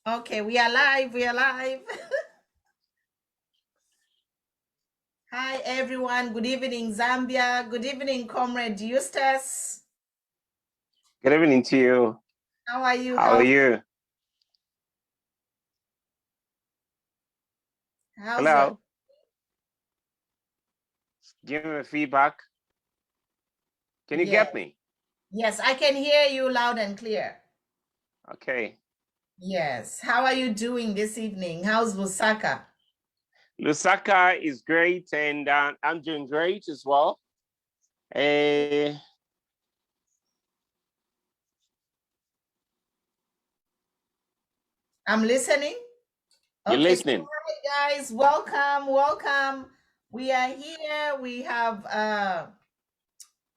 Okay, we are live. We are live. Hi, everyone. Good evening, Zambia. Good evening, Comrade Eustace. Good evening to you. How are you? How are you? How's your? Hello. Give me feedback. Can you Yes, get me? yes, I can hear you loud and clear. Okay. Yes. How are you doing this evening? How's Lusaka? Lusaka is great, and I'm doing great as well. Uh, I'm listening. you're Okay, so listening. hi guys, welcome, welcome. We are here. We have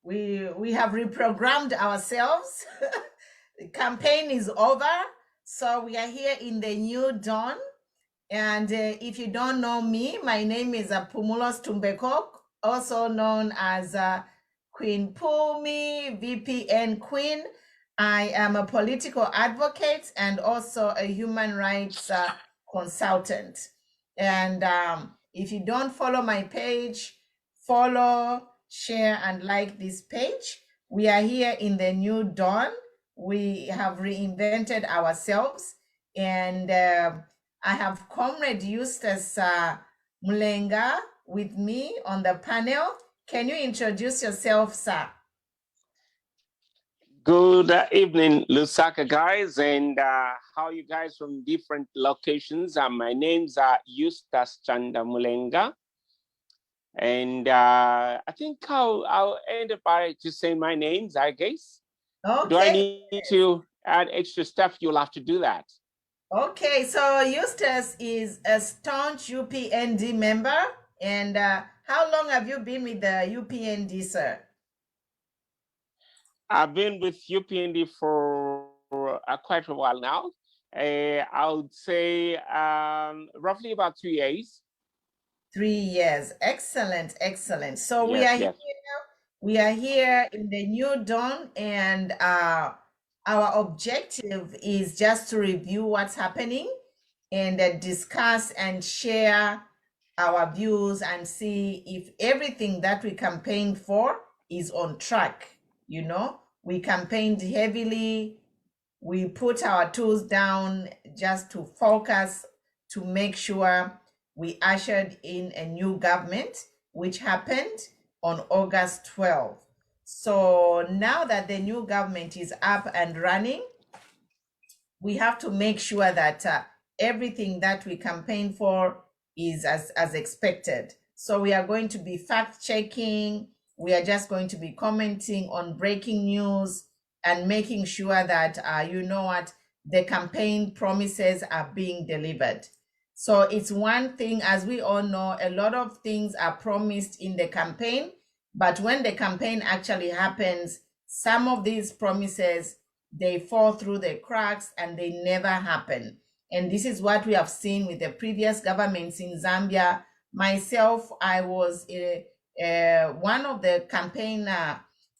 reprogrammed ourselves. The campaign is over, so we are here in the new dawn. And if you don't know me, my name is Pumulos Tumbekok, also known as Queen Pumi, VPN Queen. I am a political advocate and also a human rights consultant. And if you don't follow my page, follow, share, and like this page. We are here in the new dawn. We have reinvented ourselves, and I have Comrade Eustace Mulenga with me on the panel. Can you introduce yourself, sir? Good evening, Lusaka guys, and how you guys from different locations? My name's Eustace Chandamulenga, and I think I'll end up by just saying my names, I guess. Do I Okay, need to add extra stuff? You'll have to do that. okay. So Eustace is a staunch UPND member. And how long have you been with the UPND, sir? I've been with UPND for quite a while now. I would say roughly about 3 years. 3 years. Excellent, excellent. So Yes, yes. we are here in the new dawn, and our objective is just to review what's happening and discuss and share our views and see if everything that we campaigned for is on track. You know, we campaigned heavily, we put our tools down just to focus to make sure we ushered in a new government, which happened on August 12th. So now that the new government is up and running, we have to make sure that everything that we campaign for is as expected. So we are going to be fact checking. We are just going to be commenting on breaking news and making sure that you know what, the campaign promises are being delivered. So it's one thing, as we all know, a lot of things are promised in the campaign, but when the campaign actually happens, some of these promises, they fall through the cracks and they never happen. And this is what we have seen with the previous governments in Zambia. Myself, I was one of the campaign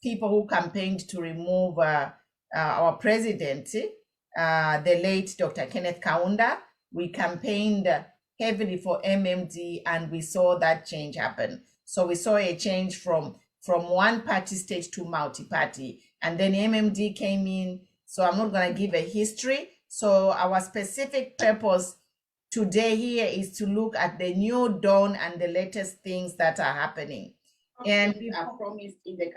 people who campaigned to remove our president, the late Dr. Kenneth Kaunda. We campaigned heavily for MMD, and we saw that change happen. So we saw a change from one party state to multi-party, and then MMD came in. So I'm not going to give a history. So our specific purpose today here is to look at the new dawn and the latest things that are happening. And are promised in the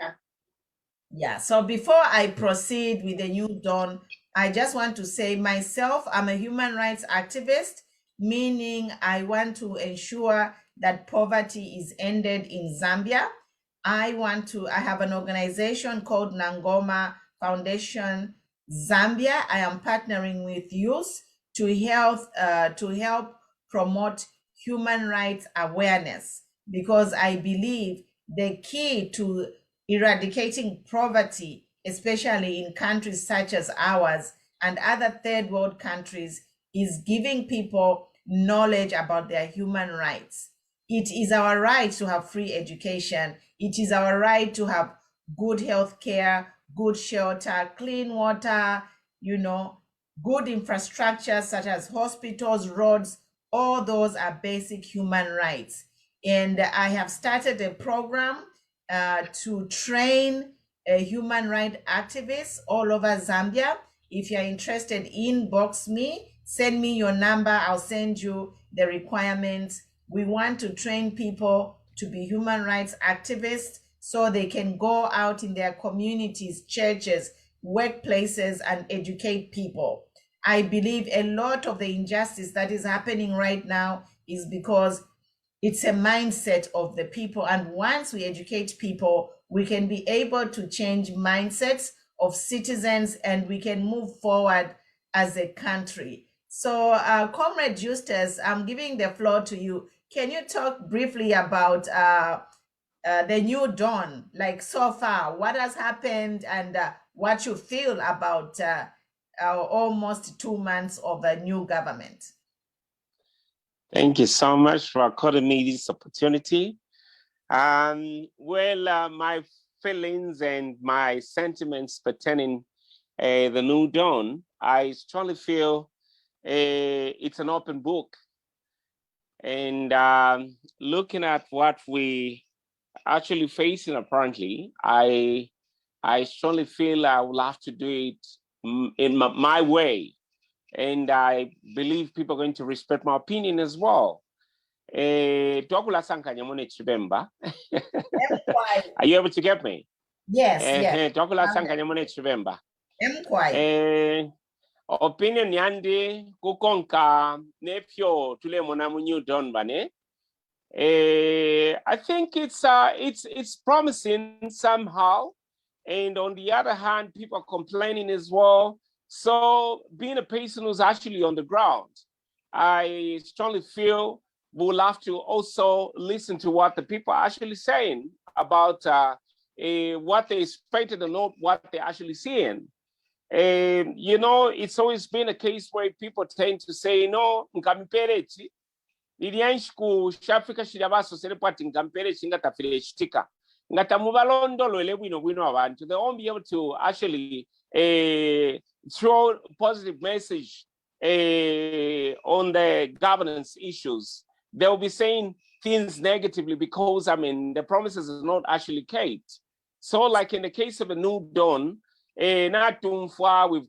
yeah. So before I proceed with the new dawn, I just want to say myself, I'm a human rights activist, meaning I want to ensure that poverty is ended in Zambia. I have an organization called Nangoma Foundation Zambia. I am partnering with youth to help promote human rights awareness, because I believe the key to eradicating poverty, especially in countries such as ours and other third world countries, is giving people knowledge about their human rights. It is our right to have free education. It is our right to have good health care, good shelter, clean water, you know, good infrastructure such as hospitals, roads, all those are basic human rights. And I have started a program to train human rights activists all over Zambia. If you're interested, inbox me, send me your number, I'll send you the requirements. We want to train people to be human rights activists so they can go out in their communities, churches, workplaces, and educate people. I believe a lot of the injustice that is happening right now is because it's a mindset of the people. And once we educate people, we can be able to change mindsets of citizens and we can move forward as a country. So, Comrade Justus, I'm giving the floor to you. Can you talk briefly about the new dawn, like so far, what has happened and what you feel about almost 2 months of a new government? Thank you so much for according me this opportunity. My feelings and my sentiments pertaining the new dawn, I strongly feel it's an open book. And looking at what we actually facing apparently, I strongly feel I will have to do it in my way. And I believe people are going to respect my opinion as well. Are you able to get me? Yes, yes. Opinion yandi kukonka nepyo tule mona new dawn bane. I think it's promising somehow, and on the other hand, people are complaining as well. So being a person who's actually on the ground, I strongly feel we'll have to also listen to what the people are actually saying about what they expected and not what they're actually seeing. You know, it's always been a case where people tend to say, no, nkamperechi. Ilianshiku shafika shirabaso selepati nkamperechi ngatafile chitika. Ngatamubalondolo bwino abantu. They won't be able to actually throw a positive message on the governance issues. They'll be saying things negatively because, I mean, the promises is not actually kept. So like in the case of a new dawn, we've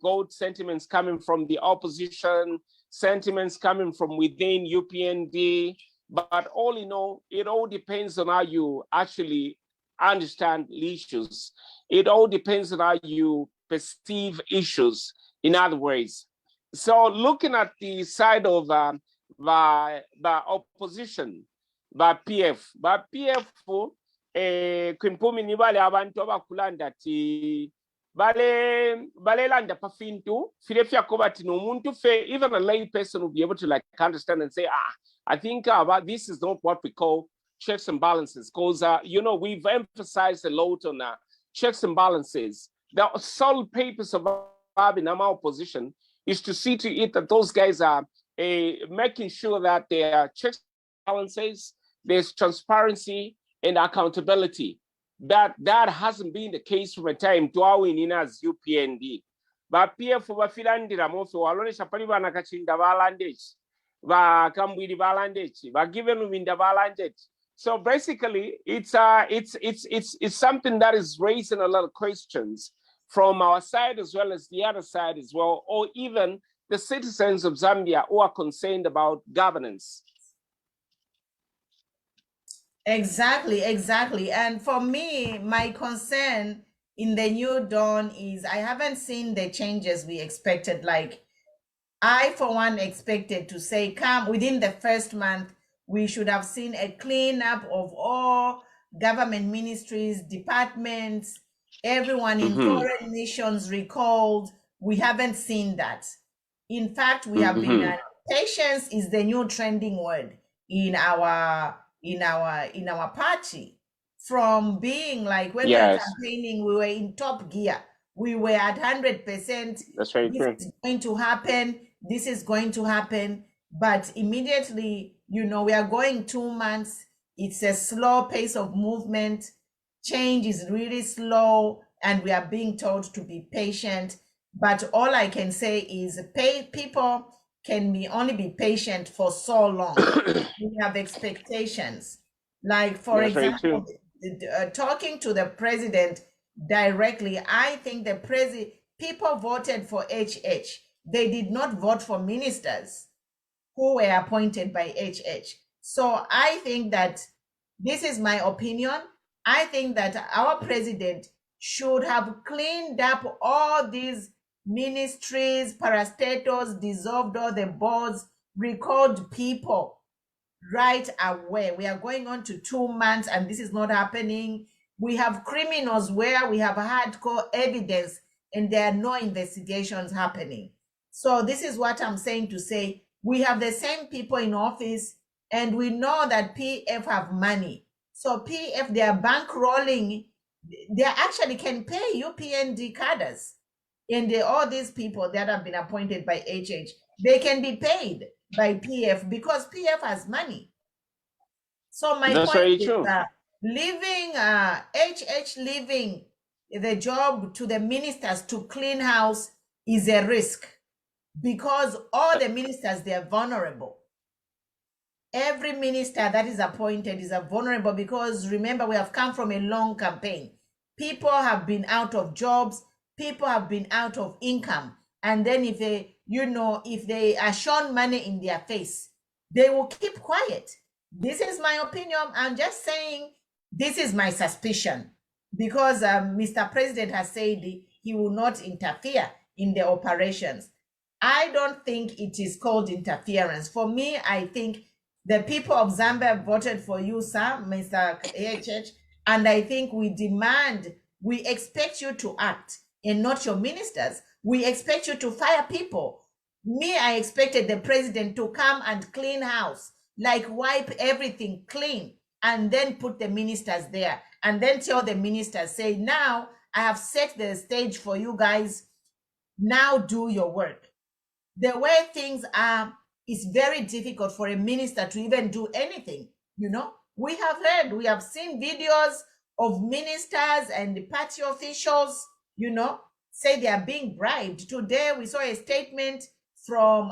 got sentiments coming from the opposition, sentiments coming from within UPND, but all in all, it all depends on how you actually understand issues. It all depends on how you perceive issues, in other words. So looking at the side of the opposition, the PF, kwimpumi ni bale abantu abakulanda ti bale landa pafintu filefia kobati no muntu fe, even a lay person will be able to like understand and say, I think about this is not what we call checks and balances, because you know, we've emphasized a lot on checks and balances. The sole purpose of having our opposition is to see to it that those guys are making sure that there are checks and balances, there's transparency and accountability. That hasn't been the case from a time to our in as UPND. But PF for Filandira Mofi, Walonesha Palivana Kachinda Valandage, Va Kambidi Valandage, Va given in the Valandage. So basically, it's something that is raising a lot of questions from our side as well as the other side as well, or even the citizens of Zambia who are concerned about governance. Exactly. And for me, my concern in the new dawn is I haven't seen the changes we expected. Like, I, for one, expected to say, come within the first month, we should have seen a cleanup of all government ministries, departments, everyone in foreign missions recalled. We haven't seen that. In fact, we have been, patience is the new trending word in our party. From being like, when we were campaigning, we were in top gear. We were at 100%. That's very true. This is going to happen. This is going to happen. But immediately, you know, we are going 2 months. It's a slow pace of movement. Change is really slow, and we are being told to be patient. But all I can say is people can only be patient for so long. We have expectations. Like, for That's very example, true. talking to the president directly, I think people voted for HH. They did not vote for ministers who were appointed by HH. So I think that this is my opinion. I think that our president should have cleaned up all these ministries, parastatals, dissolved all the boards, recalled people right away. We are going on to 2 months and this is not happening. We have criminals where we have hardcore evidence and there are no investigations happening. So this is what I'm saying to say we have the same people in office and we know that PF have money. So PF, they are bankrolling, they actually can pay UPND cadres and all these people that have been appointed by HH, they can be paid by PF because PF has money. So my That's point very is true. leaving HH leaving the job to the ministers to clean house is a risk because all the ministers, they are vulnerable. Every minister that is appointed is vulnerable because remember, we have come from a long campaign. People have been out of jobs, people have been out of income. And then if they are shown money in their face, they will keep quiet. This is my opinion. I'm just saying this is my suspicion because Mr. President has said he will not interfere in the operations. I don't think it is called interference. For me, I think the people of Zambia voted for you, sir, Mr. AHH, and I think we expect you to act and not your ministers. We expect you to fire people. Me, I expected the president to come and clean house, like wipe everything clean, and then put the ministers there, and then tell the ministers, say, now I have set the stage for you guys. Now do your work. The way things are, it's very difficult for a minister to even do anything. We have seen videos of ministers and the party officials, say they are being bribed. Today we saw a statement from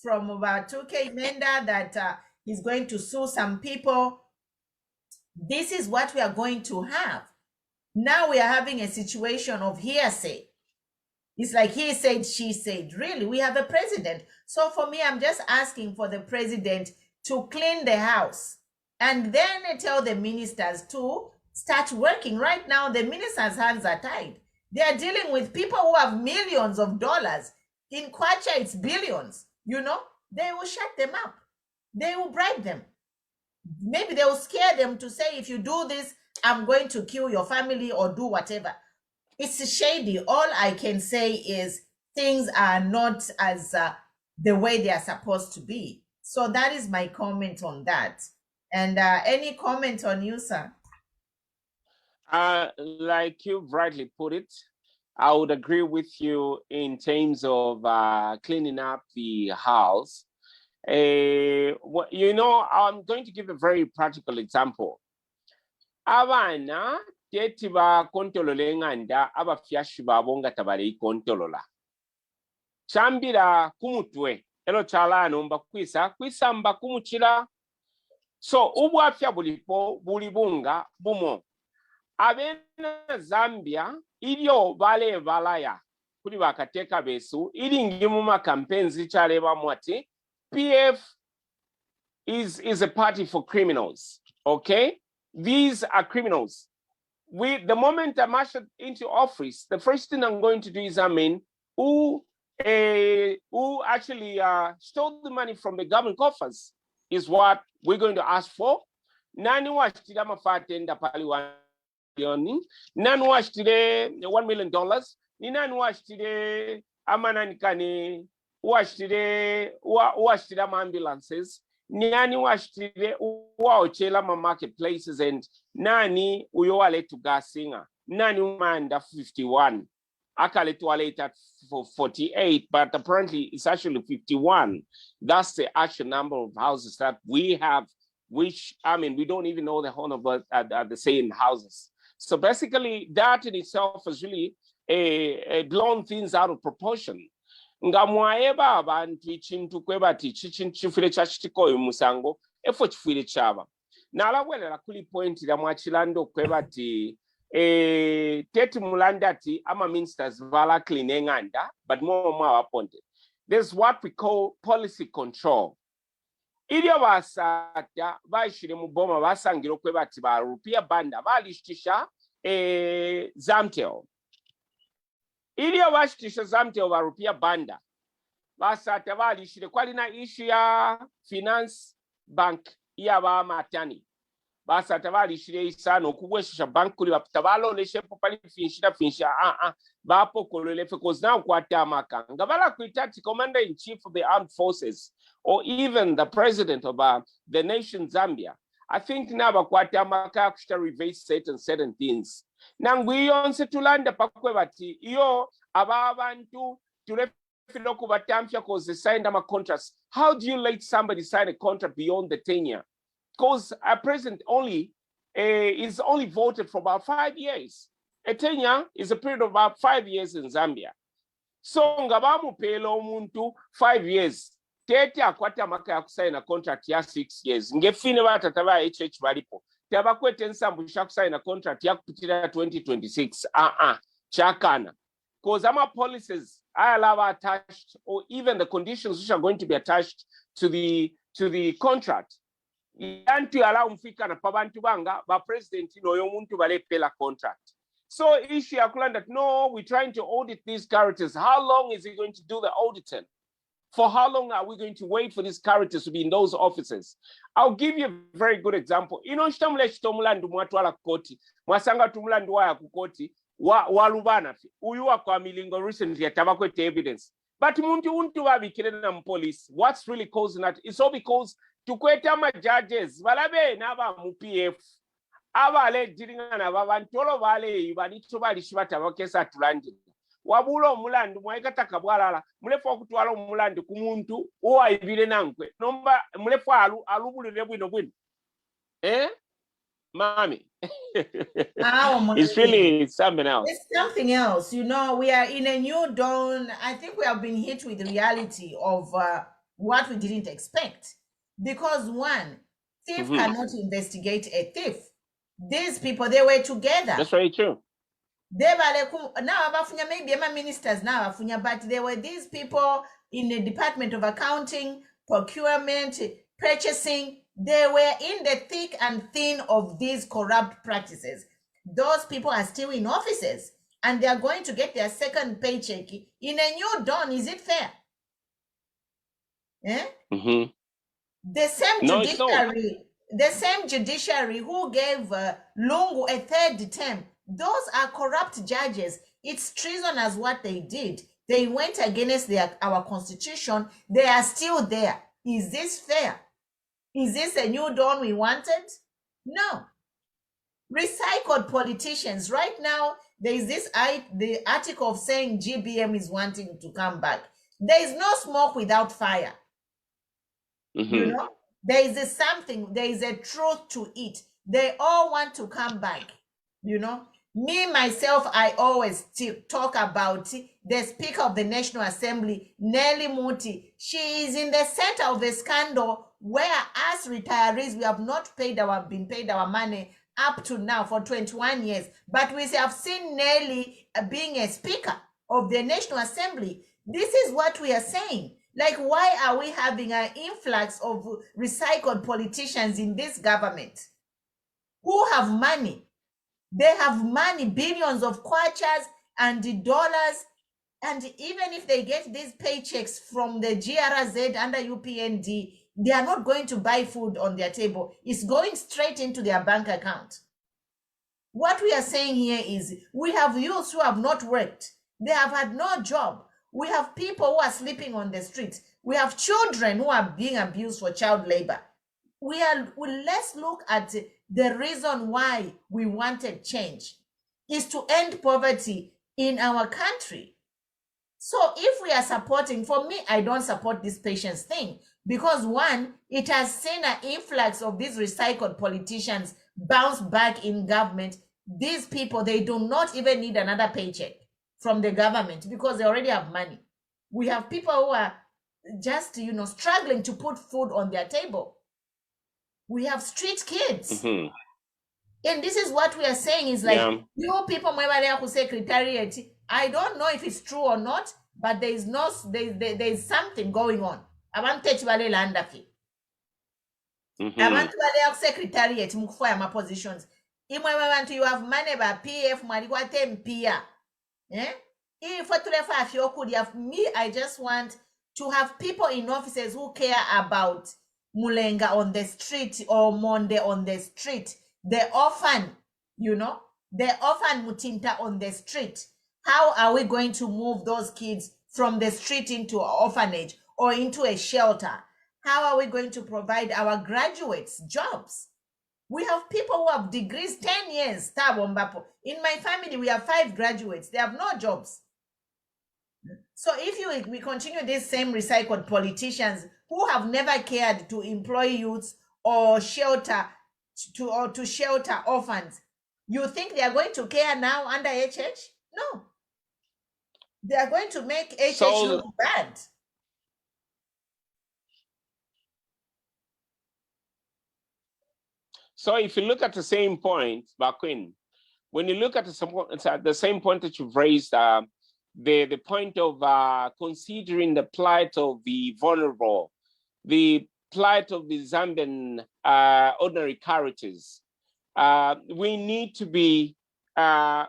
about 2K Menda that he's going to sue some people. This is what we are going to have. Now we are having a situation of hearsay. It's like he said, she said. Really, we have a president. So for me, I'm just asking for the president to clean the house and then tell the ministers to start working. Right now, the ministers' hands are tied. They are dealing with people who have millions of dollars. In Kwacha, it's billions. They will shut them up. They will bribe them. Maybe they will scare them to say, if you do this, I'm going to kill your family or do whatever. It's shady. All I can say is things are not as the way they are supposed to be. So that is my comment on that. And any comment on you, sir? Like you've rightly put it, I would agree with you in terms of cleaning up the house. I'm going to give a very practical example. Abana teti bakontolola enganda abafyashi babo nga tabalikontolola kyambira kumutwe elo kyalaano kwisa mba kumukira so ubwafya bulipo buli bunga bumo abena Zambia ilyo bale balaya kuli bakateeka besu ili ngi mu makampeni kyalebamu ati PF is a party for criminals. Okay, these are criminals. The moment I'm ushered into office, the first thing I'm going to do is who actually stole the money from the government coffers is what we're going to ask for. Nani washtira mafatenda pali nani washtire $1 million, ni nani washtire amananikani washtire ambulances, nani washtire waochela ma marketplaces, and nani uyowale tugasinga nani umanda 51 akaletu at 48, but apparently it's actually 51. That's the actual number of houses that we have, which we don't even know the whole of us at the same houses. So basically that in itself is really blown things out of proportion. Nga mwaeba abantu ikintu kwebati chikintu chifire chachitikoyo musango efo chifire chaba nalabwelera kuli point la mwachilando kwebati teti mulandati ama ministers vala cleanenganda but more appointed. There's what we call policy control. Ilio basata baishire muboma basangiro kwebati ba rupia banda balishtisha Zamtel. Ilio bashtisha Zamtel ba rupia banda basata balishire kwalina issue ya finance bank ya ba matani basata balishire isano okubweshisha bank kuli batabaloneshe popali finshira bapo kololefe cause now kwata amaka nga bala kuitati commander in chief of the armed forces or even the president of the nation Zambia. I think naba kwata amaka kushita reverse certain things nangwiyonse tulanda pakwe bati iyo ababantu tulefilo kubatamfya cause they signed ama contracts. How do you let somebody sign a contract beyond the tenure? Because a president is only voted for about 5 years. A tenure is a period of about 5 years in Zambia. So ngabamu pelo muntu 5 years. Tete akwata maka ya kusaina contract ya 6 years. Ngefine batataba HH balipo. Tabakwete nsambusha kusaina contract ya kupitira 2026. Chakana. Because ama policies are attached, or even the conditions which are going to be attached to the contract. Yantu allow mfika na pabantu banga ba president no muntu balepela contract. So issue akulanda that no, we're trying to audit these characters. How long is he going to do the auditing? For how long are we going to wait for these characters to be in those offices? I'll give you a very good example. Shitamule shitomulandu mwatwala kukoti, mwasanga tumulandu waya kukoti, walubana fi. Uyuwa kwa milingo recently atabakwete evidence. But untu wabikire na police. What's really causing that? It's all because tukweta ma judges, balabe naba mu PF. Abale jiringa na babantolo bale banicho bali shibata bakesa tulandi. Wabula omulandu mwaikata kabwalala mulefu okutwala omulandu ku muntu owaibire nankwe nomba mulefu alubulire bwino Mami. It's really something else. It's something else. You know, we are in a new dawn. I think we have been hit with the reality of what we didn't expect. Because one, thief cannot investigate a thief. These people, they were together. That's very true. They were now maybe ministers now, but there were these people in the Department of Accounting, procurement, purchasing. They were in the thick and thin of these corrupt practices. Those people are still in offices and they are going to get their second paycheck in a new dawn. Is it fair? Yeah? The same judiciary who gave Lungu a third term, those are corrupt judges. It's treason as what they did. They went against our constitution. They are still there. Is this fair? Is this a new dawn we wanted? No. Recycled politicians. Right now, there is the article of saying GBM is wanting to come back. There is no smoke without fire. You know, there is a truth to it. They all want to come back. You know, me, myself, I always talk about the Speaker of the National Assembly, Nelly Muti. She is in the center of a scandal where as retirees, we have not been paid our money up to now for 21 years. But we have seen Nelly being a Speaker of the National Assembly. This is what we are saying. Like, why are we having an influx of recycled politicians in this government who have money? They have money, billions of kwachas and the dollars. And even if they get these paychecks from the GRZ under UPND, they are not going to buy food on their table. It's going straight into their bank account. What we are saying here is we have youths who have not worked. They have had no job. We have people who are sleeping on the streets. We have children who are being abused for child labor. Let's look at the reason why we wanted change is to end poverty in our country. So if we are supporting, for me, I don't support this patience thing because one, it has seen an influx of these recycled politicians bounce back in government. These people, they do not even need another paycheck. from the government because they already have money. We have people who are just, struggling to put food on their table. We have street kids. Mhm. And this is what we are saying is like, Yeah. you people who secretariat, I don't know if it's true or not, but there's something going on. Abantu tekibalera fee. Mhm. Abantu baleya ku secretariat mukufuna ama positions. Imwe abantu you have money ba PF mwali kwate mpia. If me, I just want to have people in offices who care about Mulenga on the street or Monde on the street, the orphan, the orphan Mutinta on the street. How are we going to move those kids from the street into an orphanage or into a shelter? How are we going to provide our graduates jobs? We have people who have degrees 10 years. In my family, we have 5 graduates. They have no jobs. So if we continue these same recycled politicians who have never cared to employ youths or shelter to shelter orphans, you think they are going to care now under HH? No. They are going to make HH look bad. So if you look at the same point, Bakwin, when you look at the same point that you've raised, the point of considering the plight of the vulnerable, the plight of the Zambian ordinary characters, we need to be a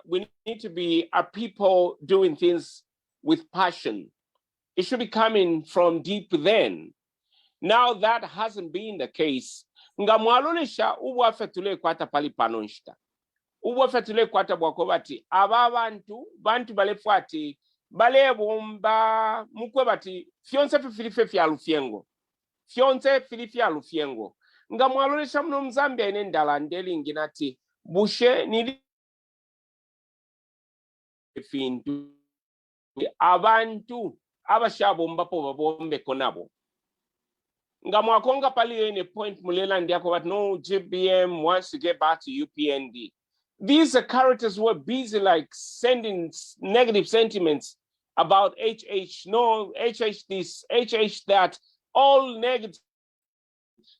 people doing things with passion. It should be coming from deep within. Now that hasn't been the case. Nga mwalonesha ubwafe tulekwata pali panonshita. Ubwafe tulekwata bwako bati aba bantu balefu ati bale bomba mukwe bati fionse filife fya lufiengo. Fionse filife ya lufiengo. Nga mwalonesha mno Mzambia ine ndala ndeli nginati bushe nili fintu abantu abashabomba po babombe konabo. Nga mwakonga pali ene point mulela ndiako but no GBM wants to get back to UPND. These characters were busy like sending negative sentiments about HH, no, HH this, HH that, all negative.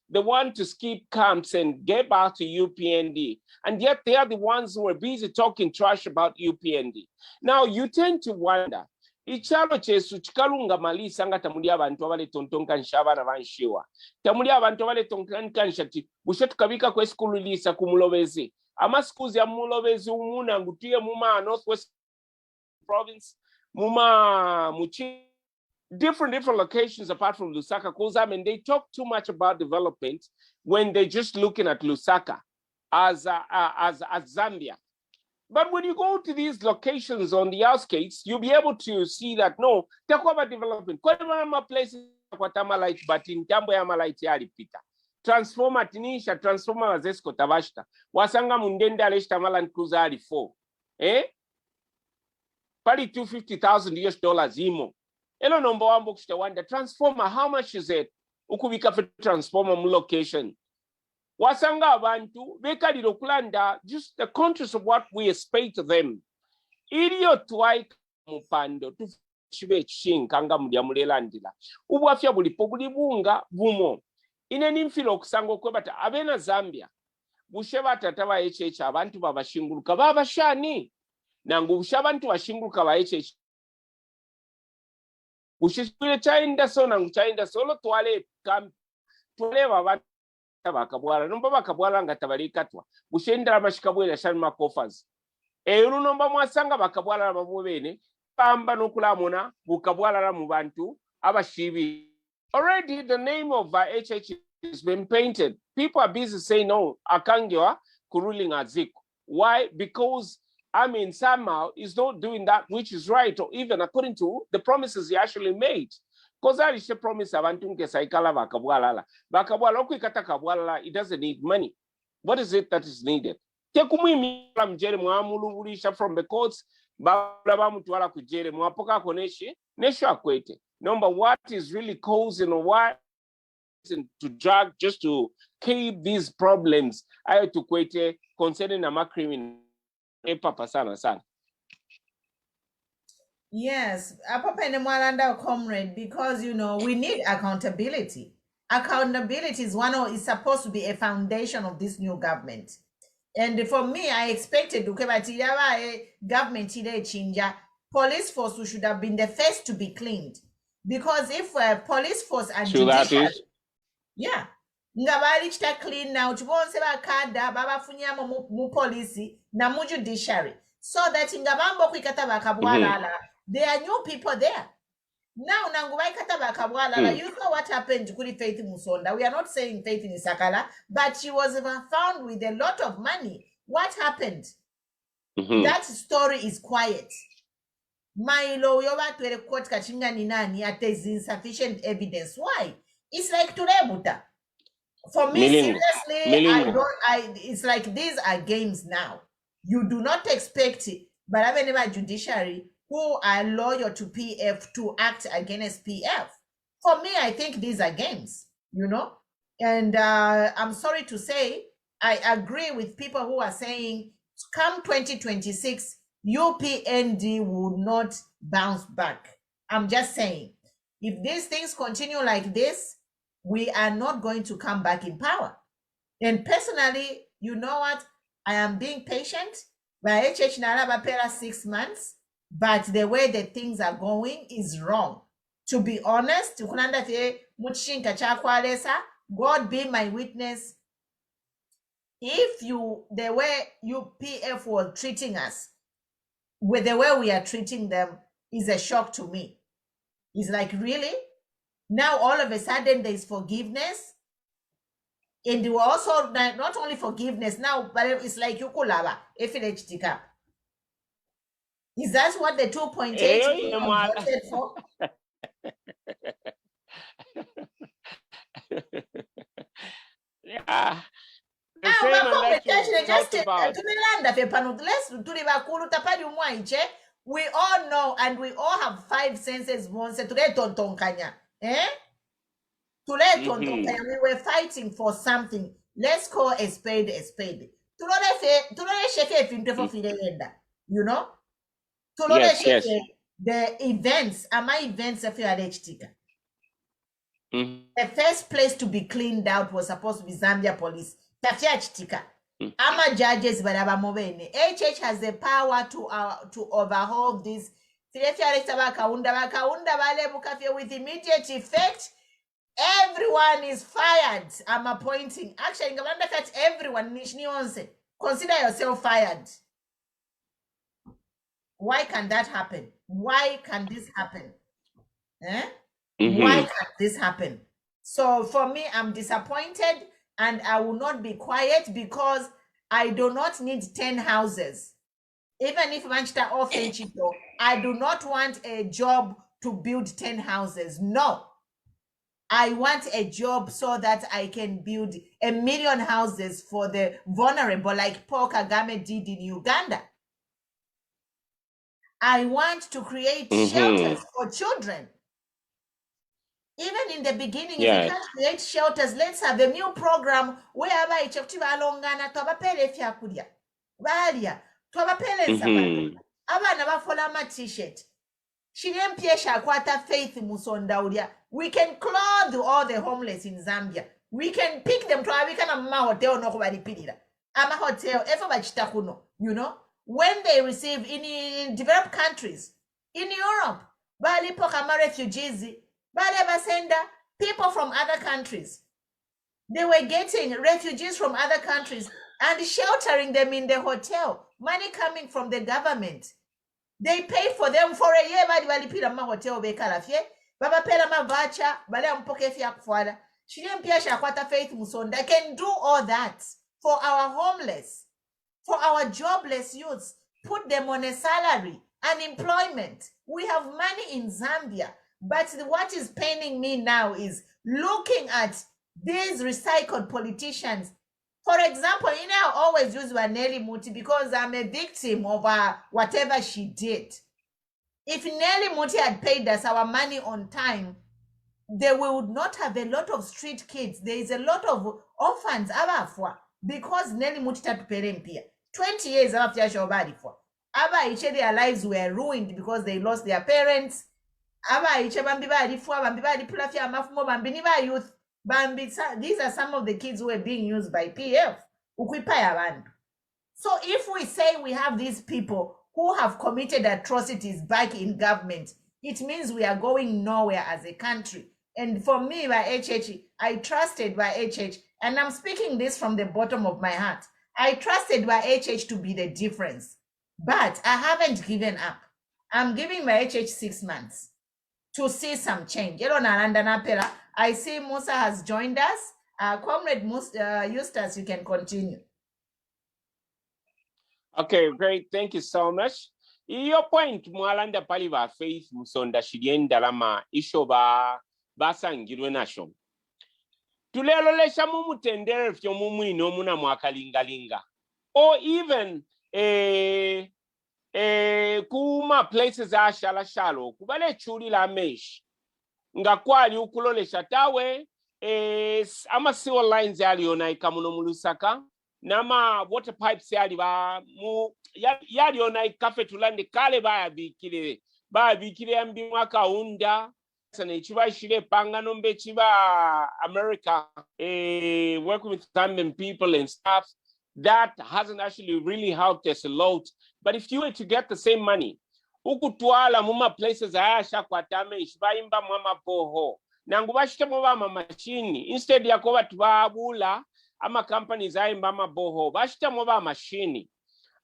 They want to skip camps and get back to UPND. And yet they are the ones who are busy talking trash about UPND. Now you tend to wonder, ichalo chesu chikalunga malisa nga tamuli abantu abale tontonkanisha abana banshiwa. Tamuli abantu abale tontonkanisha ti bushetu kabika kwe skulu lisa kumulobezi. Ama skuzi ya mulobezi umuna ngutiye muma Northwest Province, muma muchi. Different locations apart from Lusaka, because I mean, they talk too much about development when they're just looking at Lusaka as Zambia. But when you go to these locations on the outskirts, you'll be able to see that no, talk about development. Kwa places kwa Tamalight, but in Tambo ya Malait yali pita. Transformer tinisha, transformer wazesko tavashta. Wasanga mundenda aleshta malan kuzari 4. Pali $250,000 imo. Elo number one book wonder transformer, how much is it? Ukubika for transformer location. Wasanga abantu bekali lokulanda just the conscious of what we expect of them. Iliyo twai mupando tufibe chinkanga muliamulelandila. Ubwafya bulipo bulibunga bumo. Ineni mfilo kusango kwebata abena Zambia. Busheba tataba HH abantu babashinguluka babashani. Nangu bushabantu bashinguluka ba HH. Ushishwile chainda so na chainda solo twale babata bakabwala nomba bakabwala nga tabalikatwa bushenda amashikabwela shalma kofas nomba mwasanga bakabwala babubene pamba nokulamona bukabwala mu bantu abashibi. Already the name of HH has been painted. People are busy saying no, akangiwa kuruling Aziko. Why? Because I mean, somehow he's not doing that which is right, or even according to the promises he actually made. Because I should promise Avantunke Saikala Vakabwala. Vakabwala, Okikata Kabwala, it doesn't need money. What is it that is needed? Tekumi from the courts, Babamutwala Kujere, Mwapoka Koneshi, Nesha Kwete. Number what is really causing or why to drag just to keep these problems I had to Kwete concerning a criminal. Papa sana. Yes, Apapene Mwalanda comrade, because we need accountability. Accountability is supposed to be a foundation of this new government. And for me, I expected government chinja, police force should have been the first to be cleaned. Because if police force and So that judiciary, is yeah, nga bali chita clean now chibonse bakada babafunyamo mu police na mu judiciary, so that nga bambo kwikata bakabwalala, there are new people there now. Nangu baikata bakabwalala. You know what happened to Kuli Faith Musonda? We are not saying Faith in Isakala, but she was found with a lot of money. What happened? That story is quiet. Mailo yoba to court kachinga ni nani, there's insufficient evidence. Why? It's like Turebuta. For me, seriously, it's like these are games now. You do not expect it, but I mean, judiciary who are loyal to PF to act against PF. For me, I think these are games, and I'm sorry to say, I agree with people who are saying come 2026, UPND will not bounce back. I'm just saying, if these things continue like this, we are not going to come back in power. And personally, you know what? I am being patient. By HH Narabapera 6 months, but the way the things are going is wrong. To be honest, God be my witness. If the way UPF was treating us, with the way we are treating them, is a shock to me. It's like, really? Now all of a sudden there is forgiveness, and they were also not only forgiveness now, but it's like Yukulaba, FLHTK. Is that what the 2.8 million voted for? Yeah. The same election talked about. We all know, and we all have 5 senses. We were fighting for something. Let's call a spade a spade. You know? Yes. The events, the first place to be cleaned out was supposed to be Zambia police. Ama judges HH has the power to overhaul this. With immediate effect, everyone is fired. I'm appointing. Actually, everyone, consider yourself fired. Why can that happen? Why can this happen? Why can this happen? So for me, I'm disappointed, and I will not be quiet, because I do not need 10 houses. Even if Manchester or Fenchito, I do not want a job to build 10 houses. No. I want a job so that I can build 1 million houses for the vulnerable, like Paul Kagame did in Uganda. I want to create shelters for children. Even in the beginning, if you can't create shelters, let's have a new program whereby alongana twabapele fyakulya balya twabapeleza abana bafola ama t-shirt shirempyesha akwata Faith Musonda ulya. We can clothe all the homeless in Zambia. We can pick them twabika na mama hotel nokubalipirira ama hotel efo bachita kuno, when they receive in developed countries, in Europe, balipo kama refugees, sender people from other countries. They were getting refugees from other countries and sheltering them in the hotel. Money coming from the government. They paid for them for a year. Balipira ma hotel bekalafye. Baba pela ma vacha. Bale ampoke fya kufwada. Shirimpia kwata Faith Musonda can do all that for our homeless, for our jobless youths. Put them on a salary, unemployment. We have money in Zambia. But what is paining me now is looking at these recycled politicians. For example, I always use Nelly Muti because I'm a victim of whatever she did. If Nelly Muti had paid us our money on time, we would not have a lot of street kids. There is a lot of orphans because Nelly Muti had to pay them 20 years after Shobadi for. their lives were ruined because they lost their parents. These are some of the kids who were being used by PF. So if we say we have these people who have committed atrocities back in government, it means we are going nowhere as a country. And for me, by HH, I trusted by HH, and I'm speaking this from the bottom of my heart. I trusted by HH to be the difference, but I haven't given up. I'm giving my HH 6 months to see some change. I see Musa has joined us. Comrade Eustace, you can continue. Okay, great. Thank you so much. Your point, Mwalanda Paliva Faith Musonda Shidien Dalama Ishoba Basangirwe Nation. Tulelolesha mumutendere fyo mumwino muna mwakalingalinga. Or even kuma places a shala shalo kubale chuli la mesh nga kwali ukulolesha tawe ama sewer lines yali ona ikamuno mulusaka nama water pipes yali ba mu yali ona ikafe tulande kale baya bikile ambi mwaka unda sana chiba shile panga nombe chiba America working with Zambian people and stuff. That hasn't actually really helped us a lot. But if you were to get the same money, ukutwala muma places ayasha kwa tame ishbaimba mama poho. Nangubashite mama machine instead ya kwa tubabula ama companies aimba maboho. Bashite mwa machine.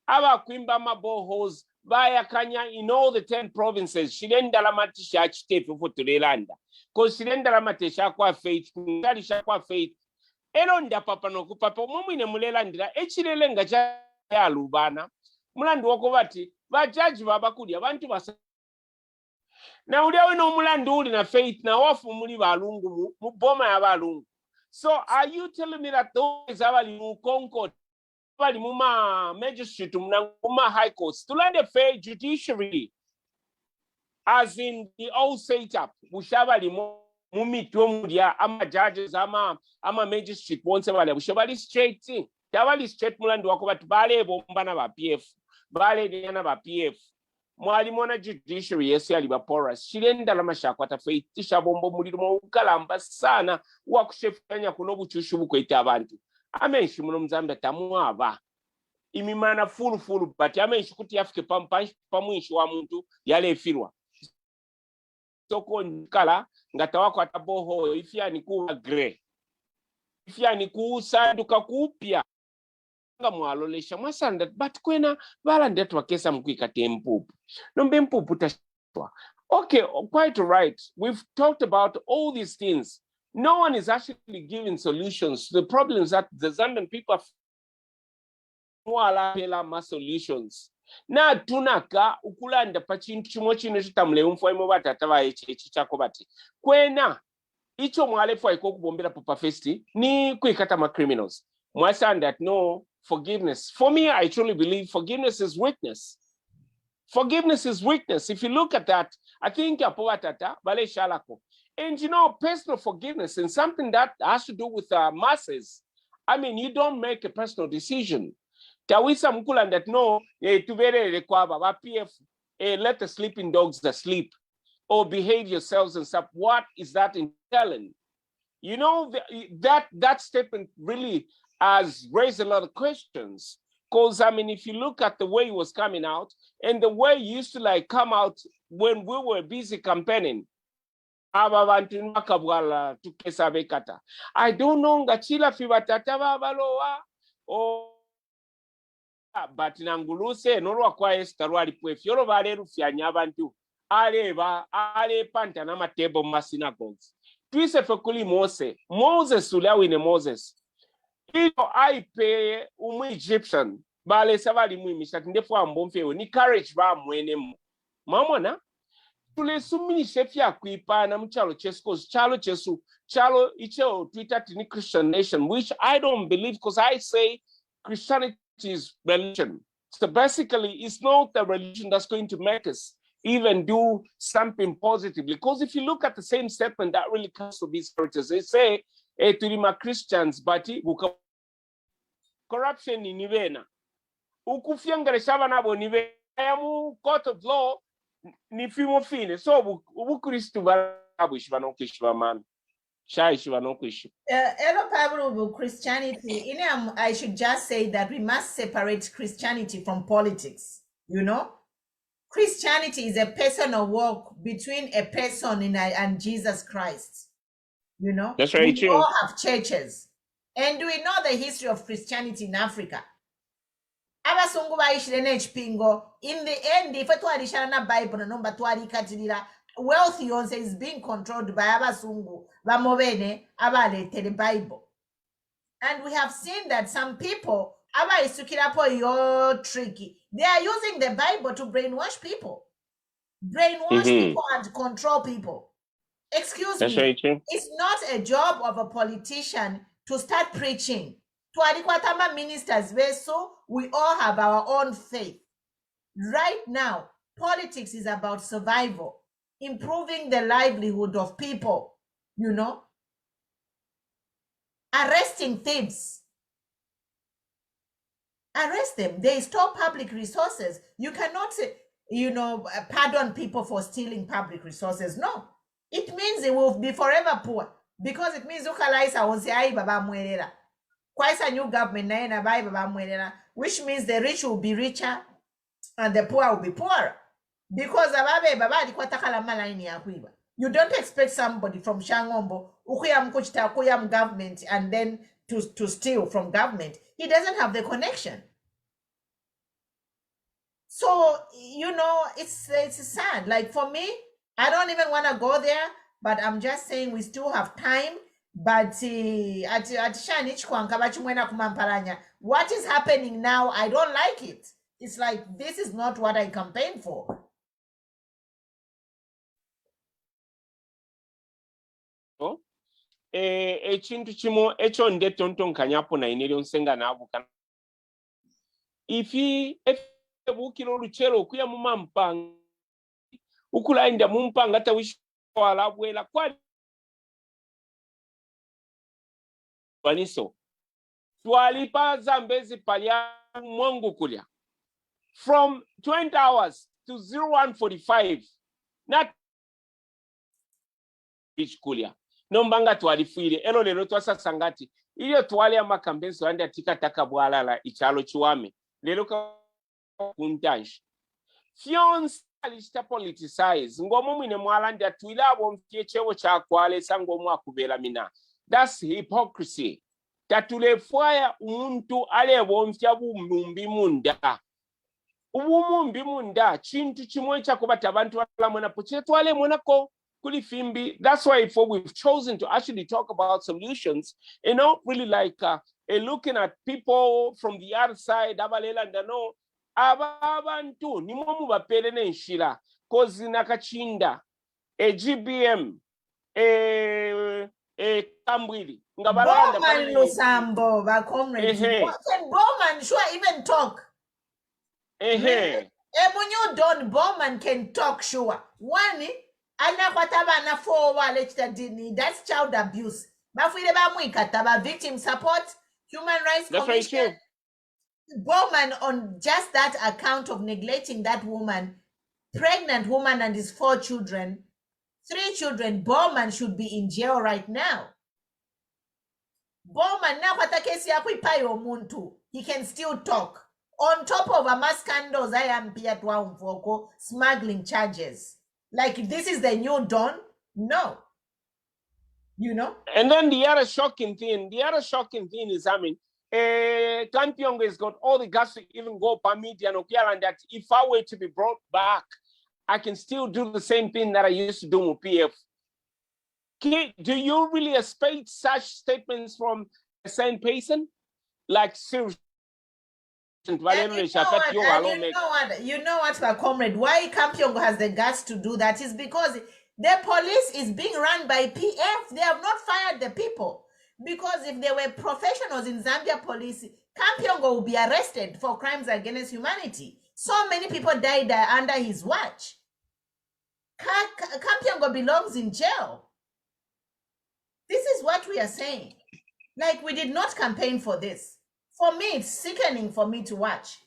Aba kuimba mabohos baya kanya in all the 10 provinces. Shilenda la matisha achite fufu tulelanda. Cause shilenda la matisha kwa faith, kungalisha kwa faith. Elonda papa no kupapa mumwine mulelandira echirelenga cha alubana mulandu wako bati bajaji babakuli abantu basa na uliawe no mulandu uli na faith na wafu muli balungu mu boma ya balungu. So are you telling me that those abali mu Concord abali mu ma magistrate muma high courts tulande fair judiciary as in the old setup bushabali mumitwe mulia ama judges ama magistrate bonse bale bushabali straight tabali straight mulandu wako bati bale bomba na ba PF bale nyana ba PF mwali mona judiciary yesu ali ba porous shirenda la mashako atafaitisha bombo muliro mu ukalamba sana wakushefanya kuno buchushu bukwita abantu amenshi muno mzambe tamwaba imimana full but amenshi kuti yafike pamwishi wa muntu yale efirwa soko nkala ngata wako ataboho ifyani kuwa gray ifyani kusanduka kupya nga mwalolesha mwasanda but kwena balande twakesa mkwika tempupu nombe mpupu tashwa. Okay, quite right. We've talked about all these things. No one is actually giving solutions to the problems that the Zambian people have solutions. Na tunaka ukulanda pachintu chimwe chino chitamule umfwaimo batataba echi chako bati kwena icho mwalefu aiko kubombera papa festi ni kuikata ma criminals mwasanda no forgiveness. For me, I truly believe forgiveness is weakness. Forgiveness is weakness. If you look at that, I think apovatata bale shalako. And you know, personal forgiveness and something that has to do with masses. I mean, you don't make a personal decision. Tawisa mkula that no, tuvere rekwaba ba PF, let the sleeping dogs asleep, or behave yourselves and stuff. What is that entailing? You know, that statement really has raised a lot of questions. Because I mean, if you look at the way it was coming out and the way it used to like come out when we were busy campaigning, I don't know ngachila fibatata babaloa or but nanguluse norwa kwa estarwali pwef yoro vale rufyanya abantu aleva ale panta na matebo ma synagogues twise fekuli Moses ulawine Moses ito aipe umu Egyptian bale savali muimisha ndefu ambomfewe ni courage ba mwene mamona tule sumini shefya kuipa na mchalo chesko chalo chesu chalo icho Twitter tini Christian nation, which I don't believe, because I say Christianity is religion. So basically it's not the religion that's going to make us even do something positively. Because if you look at the same statement that really comes to these characters, they say to Christians but corruption in Nivena ukufyangale shaba nabo nive mu court of law ni fimo fine so ubukristu barabushi banokwishyura mami shayishi banokwishyura. Hello, Pablo, Christianity. I should just say that we must separate Christianity from politics. You know, Christianity is a personal walk between a person and Jesus Christ. You know, That's very we true. all have churches, and we know the history of Christianity in Africa. Abasungu bayishire n'ekipingo. In the end, if twalishana na Bible nomba twalikatirira, wealth yonse is being controlled by abasungu bamobene abaletere Bible. And we have seen that some people abayisukirapo yo tricky. They are using the Bible to brainwash people. People and control people. Excuse That's me. very true. It's not a job of a politician to start preaching. Twalikwatama ministers so we all have our own faith. Right now, politics is about survival, improving the livelihood of people, you know, arresting thieves. Arrest them. They stole public resources. You cannot, pardon people for stealing public resources. No. It means they will be forever poor because it means ukalaisa onse ai baba mwerera. Kwaisa new government na ena bai baba mwerera, which means the rich will be richer and the poor will be poorer. Because ababe baba alikuwa takala malaini ya kuiba. You don't expect somebody from Shangombo ukuyam kuchita kuyam government and then to steal from government. He doesn't have the connection. So, it's sad. Like for me, I don't even want to go there, but I'm just saying we still have time. But what is happening now, I don't like it. It's like, this is not what I campaigned for. Ekintu kimu ekyo nde tontonkanyapo naineri onsenga nabuka ifi ebukiro oluchero okuya mu mampanga ukulainda mu mpanga tawishwala bwela kwali baniso twalipa Zambezi palya mwangu kulya from 20 hours to 0145 not kulya nombanga twalifuire elo lero twasasangati iyo twali amakambenso andi atikataka bwalala ichalo chiwame lero kuntanshi fions alista politicize ngomo mwine mwalandi atwilabo mfie chewo chakwale sangomo akubela mina. That's hypocrisy. Tatulefwaya umuntu alebo mfya bumumbi munda. Ubumumbi munda chintu chimwe chakubata abantu balamona poche twale monako kuli fimbi. That's why we've chosen to actually talk about solutions, really like looking at people from the other side abalela ndano abantu nimwe mubapere nenshira kozi nakachinda GBM Kambwili Bowman Lusambo ba comrades. Can Bowman sure even talk? Ebunyu Don Bowman can talk sure. One anakwataba na forward dini, that's child abuse. Bafile ba mwikataba victim support, human rights commission. Bowman on just that account of neglecting that woman, pregnant woman and his 4 children, 3 children, Bowman should be in jail right now. Bowman now muntu, he can still talk. On top of a scandals, I am smuggling charges. Like this is the new dawn? No. And then the other shocking thing is, Kampyongo has got all the guts to even go per media and that if I were to be brought back, I can still do the same thing that I used to do with PF. Do you really expect such statements from the same person? Like seriously. You know what, my comrade? Why Kampyongo has the guts to do that is because the police is being run by PF. They have not fired the people. Because if they were professionals in Zambia police, Kampyongo will be arrested for crimes against humanity. So many people died under his watch. Kampyongo belongs in jail. This is what we are saying. Like, we did not campaign for this. For me, it's sickening for me to watch.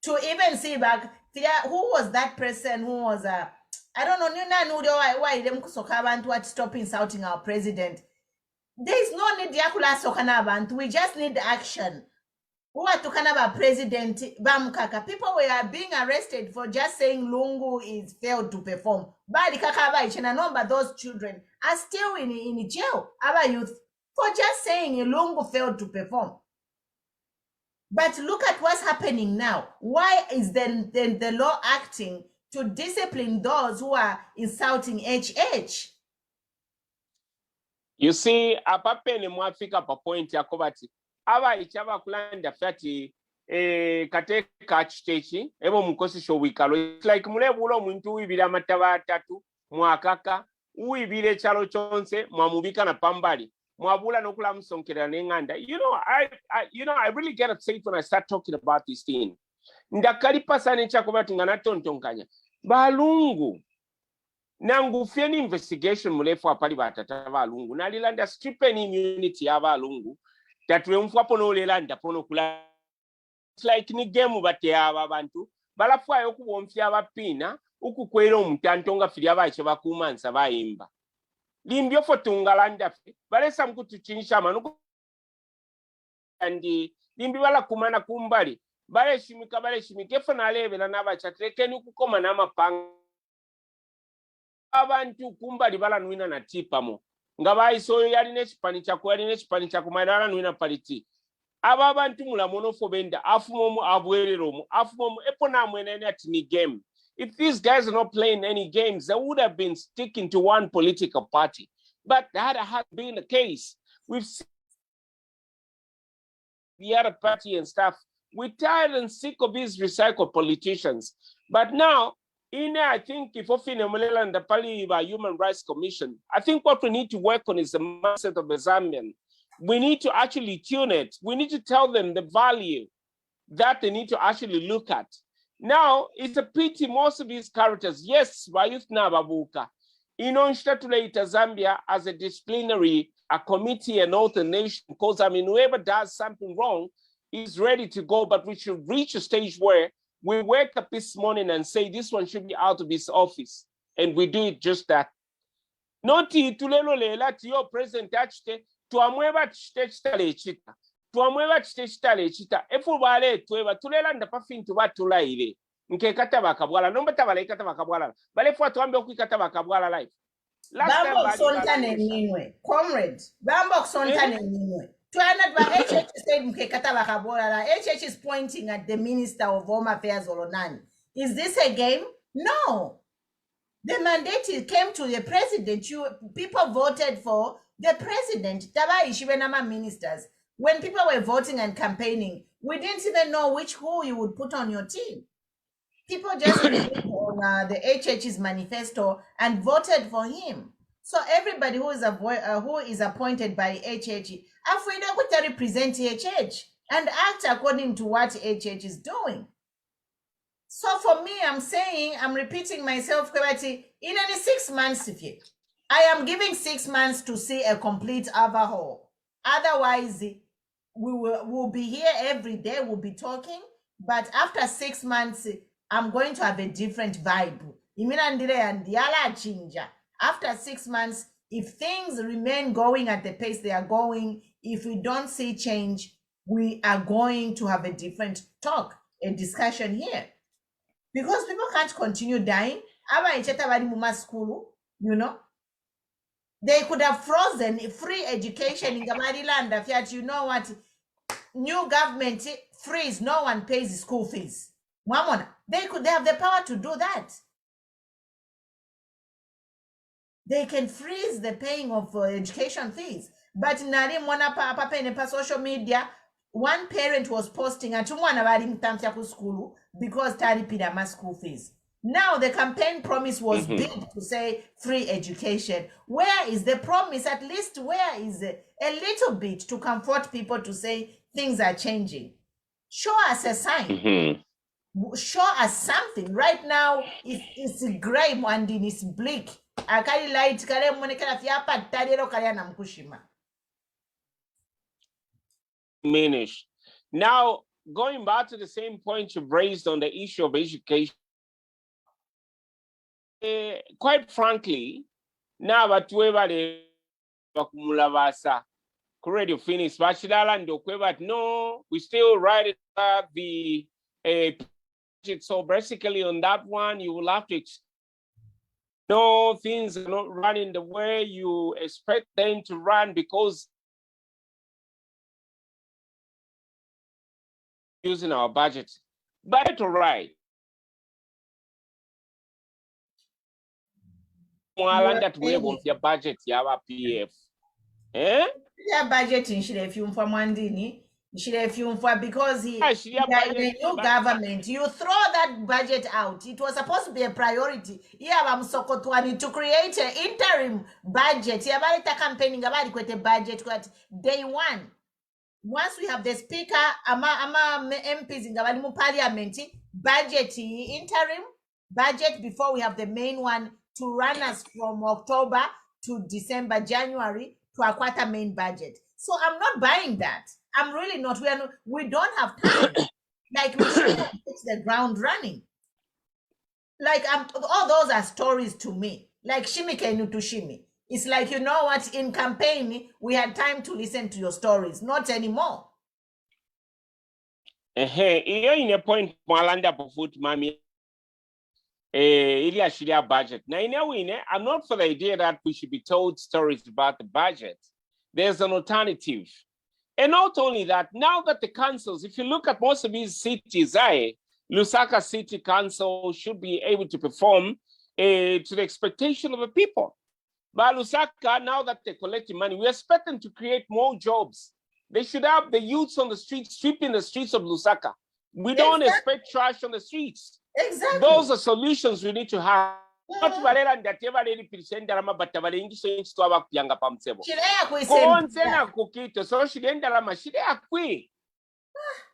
To even see back, who was that person who was I don't know why them kusoka abantu at stop insulting our president. There is no need yakula sokana abantu. We just need action. Who are talking about President Bamkaka? People were being arrested for just saying Lungu is failed to perform. But those children are still in jail, our youth, for just saying Lungu failed to perform. But look at what's happening now. Why is the law acting to discipline those who are insulting HH? You see, apapene mwafika pa point ya kobati. Aba ichaba kulanda fati kateka chitechi ebo mukosi showikalo. It's like mulebulo muntu uibira mataba atatu mwakaka uibire chalo chonse mwamubika na pambali mwabula nokula msonkera nenganda. I really get upset when I start talking about this thing. Ndakali pasane chakobati ngana tontonkanya balungu nangu fieni investigation mulefu apali batata balungu nalilanda stripen immunity ya balungu tatwe mfwapo nolelanda pono kula. It's like ni game bate aba bantu balafwayo kubomfya abapina ukukwera omutantonga fili abache bakumansa bayimba limbyo fotungalanda fe balesa mkutuchinisha manuko andi limbi bala kumana kumbali baleshimika fo nalebera nabacha trekeni ukukoma namapanga abantu kumbali bala nwina na tipamo nga bayisoyo yali n'ekipani kyakumalala nwina paliti aba abantu mulamonofo benda afumomu abwereromu afumomu epo namwenene ati ni game. If these guys are not playing any games, they would have been sticking to one political party. But that has been the case. We've seen the other party and stuff. We're tired and sick of these recycled politicians. But now, I think if Ofinemulela and the Pali Human Rights Commission, I think what we need to work on is the mindset of the Zambian. We need to actually tune it. We need to tell them the value that they need to actually look at. Now, it's a pity most of these characters, yes, Bayuth Nababuka, Inonshtatulaita Zambia as a disciplinary committee and all the nation, because whoever does something wrong is ready to go, but we should reach a stage where we wake up this morning and say this one should be out of his office, and we do it just that. Noti tulelo lela tiyo president achite tuamweba chitale chita. Tuamweba chitale chita. Efu bale tueba tulela ndapafintu batulaire. Nke kata bakabwala nomba tabale kata bakabwala. Bale fwa tuambe okikata bakabwala life. Bambo sonta neninwe. Comrade. Bambo sonta neninwe. Tuana ba HH said mke kata bakabwala. HH is pointing at the Minister of Home Affairs Olonani. Is this a game? No. The mandate came to the president. People voted for the president. Ministers. When people were voting and campaigning, we didn't even know who you would put on your team. People just read on the HH's manifesto and voted for him. So everybody who is appointed by HH, afraid to represent HH and act according to what HH is doing. So for me, I'm repeating myself, in only 6 months, I am giving 6 months to see a complete overhaul. Otherwise, we'll be here every day, we'll be talking, but after 6 months, I'm going to have a different vibe. After 6 months, if things remain going at the pace they are going, if we don't see change, we are going to have a different talk, a discussion here. Because people can't continue dying. They could have frozen free education in Gamariland. You know what? New government freeze, no one pays school fees. They have the power to do that. They can freeze the paying of education fees. But nari mwana pa social media, one parent was posting at school because tari pida school fees. Now the campaign promise was big to say free education. Where is the promise? At least where is a little bit to comfort people to say things are changing? Show us a sign. Show us something. Right now it's gray and it's bleak. Akali light kale monekala fiapa tadero kale na mkushima. Diminish. Now, going back to the same point you've raised on the issue of education, quite frankly, now but whoever bakumulabasa already finished bachelor and but no, we still write the budget. So basically on that one, you will have to know things are not running the way you expect them to run because using our budget. But to write. That we want your budget, your PF. Eh? Yeah, budget in Shilefum for Mandini. Shilefum for because he in a new government. You throw that budget out. It was supposed to be a priority. Yeah, I'm Sokotwani to create an interim budget. Yeah, campaigning about the budget day one. Once we have the speaker, ama MPs in the parliament, budget interim budget before we have the main one to run us from October to December, January to a quarter main budget. So I'm not buying that. I'm really not. We don't have time. Like we should hit the ground running. Like all those are stories to me. Like Shimike Nutushimi. It's like, you know what, in campaign, we had time to listen to your stories. Not anymore. You're in a point, Malanda Pufut, Mami. Area budget. Now, in a way, I'm not for the idea that we should be told stories about the budget. There's an alternative. And not only that, now that the councils, if you look at most of these cities, Lusaka City Council should be able to perform to the expectation of the people. But Lusaka, now that they're collecting money, we expect them to create more jobs. They should have the youths on the streets, sweeping the streets of Lusaka. We don't expect trash on the streets. Exactly. Those are solutions we need to have. Not valera ndateva leli percent alama batavale ingiso inchi twaba kuyanga pamsebo. Konsena kukito so shigenda lama shide akwi.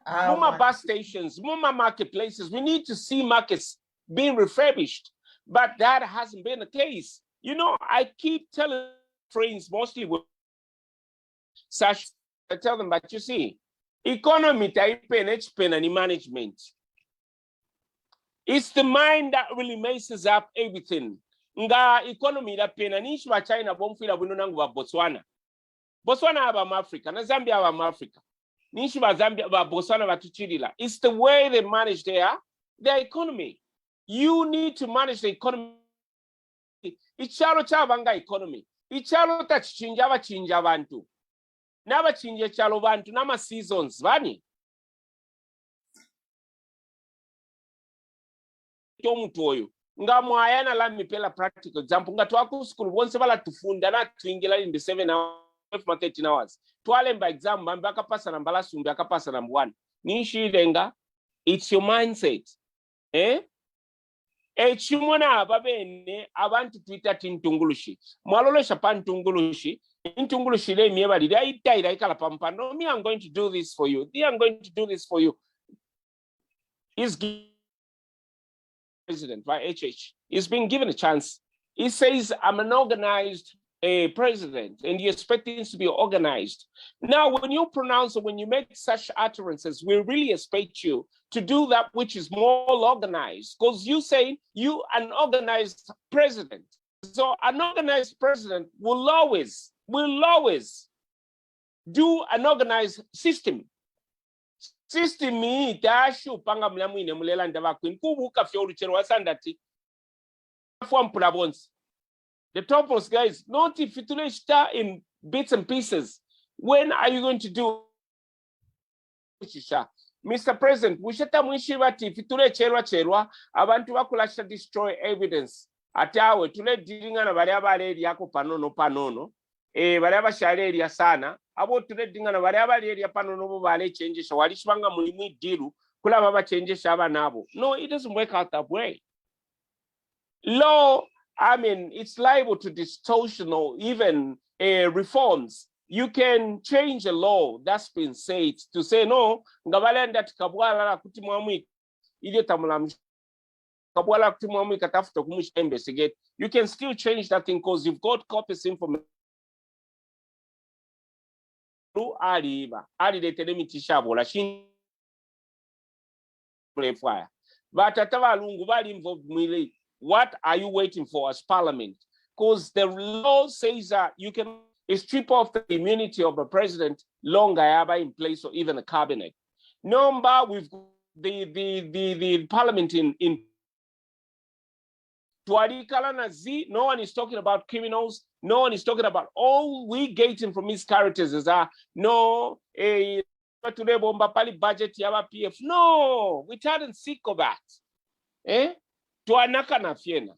Muma bus stations, Muma marketplaces. We need to see markets being refurbished, but that hasn't been the case. You know, I keep telling friends, mostly with such, I tell them, but you see, economy type and management. It's the mind that really messes up everything. Nga economy da pena nishi wa China bomfila bununangu wa Botswana. Botswana aba Africa, na Zambia aba Africa. Nishi wa Zambia wa Botswana wa tuchirila. It's the way they manage their economy. You need to manage the economy. Ichalo chabanga economy. Ichalo tachichinja abachinja abantu. N'abachinja chalo bantu nama seasons bani. Tomutoyo. Nga mwayana la mipela practical example. Nga tuwaku school once bala tufunda na tuingela in the 7 hours, 13 hours. Tuwalemba exam mamba akapasa na mbala sumbi akapasa na mbwana. Nishi lenga, it's your mindset. Chimona ababene abantu Twitter tintungulushi. Mwalolo shapan tungulushi. Intungulushi le mieba dida itaira ikala pampano. Me, I'm going to do this for you. I'm going to do this for you. He's president, right? HH. He's been given a chance. He says, I'm an organized president, and you expect things to be organized. Now, when you pronounce or when you make such utterances, we really expect you to do that which is more organized, because you say you an organized president. So an organized president will always do an organized system. System me tashu panga mlamwine mulela ndava queen kubuka fyo ruchero wasandati form pulabons. The topos guys, not if it in bits and pieces. When are you going to do Mr. President? Wishata mwishivati fitule cherwa abantu wakulasha destroy evidence. Atawe tule diringa na variaba leri yako panono. Variaba shaleri ya sana. Abo tule dinga na variaba leri ya panono vale changes. Walishwanga mulimu diru. Kula baba changes shaba nabo. No, it doesn't work out that way. Law, I mean, it's liable to distortion or even reforms. You can change a law that's been said to say, no, ngabalenda tikabwala kutimwamwi ile tamulam kabwala kutimwamwi katafuta kumusha investigate. You can still change that thing because you've got copies information. Ali de telemiti shabo la shin FYI. But what are you waiting for as parliament? Because the law says that you can strip off the immunity of the president longer in place or even a cabinet. Number with the parliament in no one is talking about criminals. No one is talking about all we getting from his characters is no budget PF. No, we didn't seek of that. Tuanaka na fiena.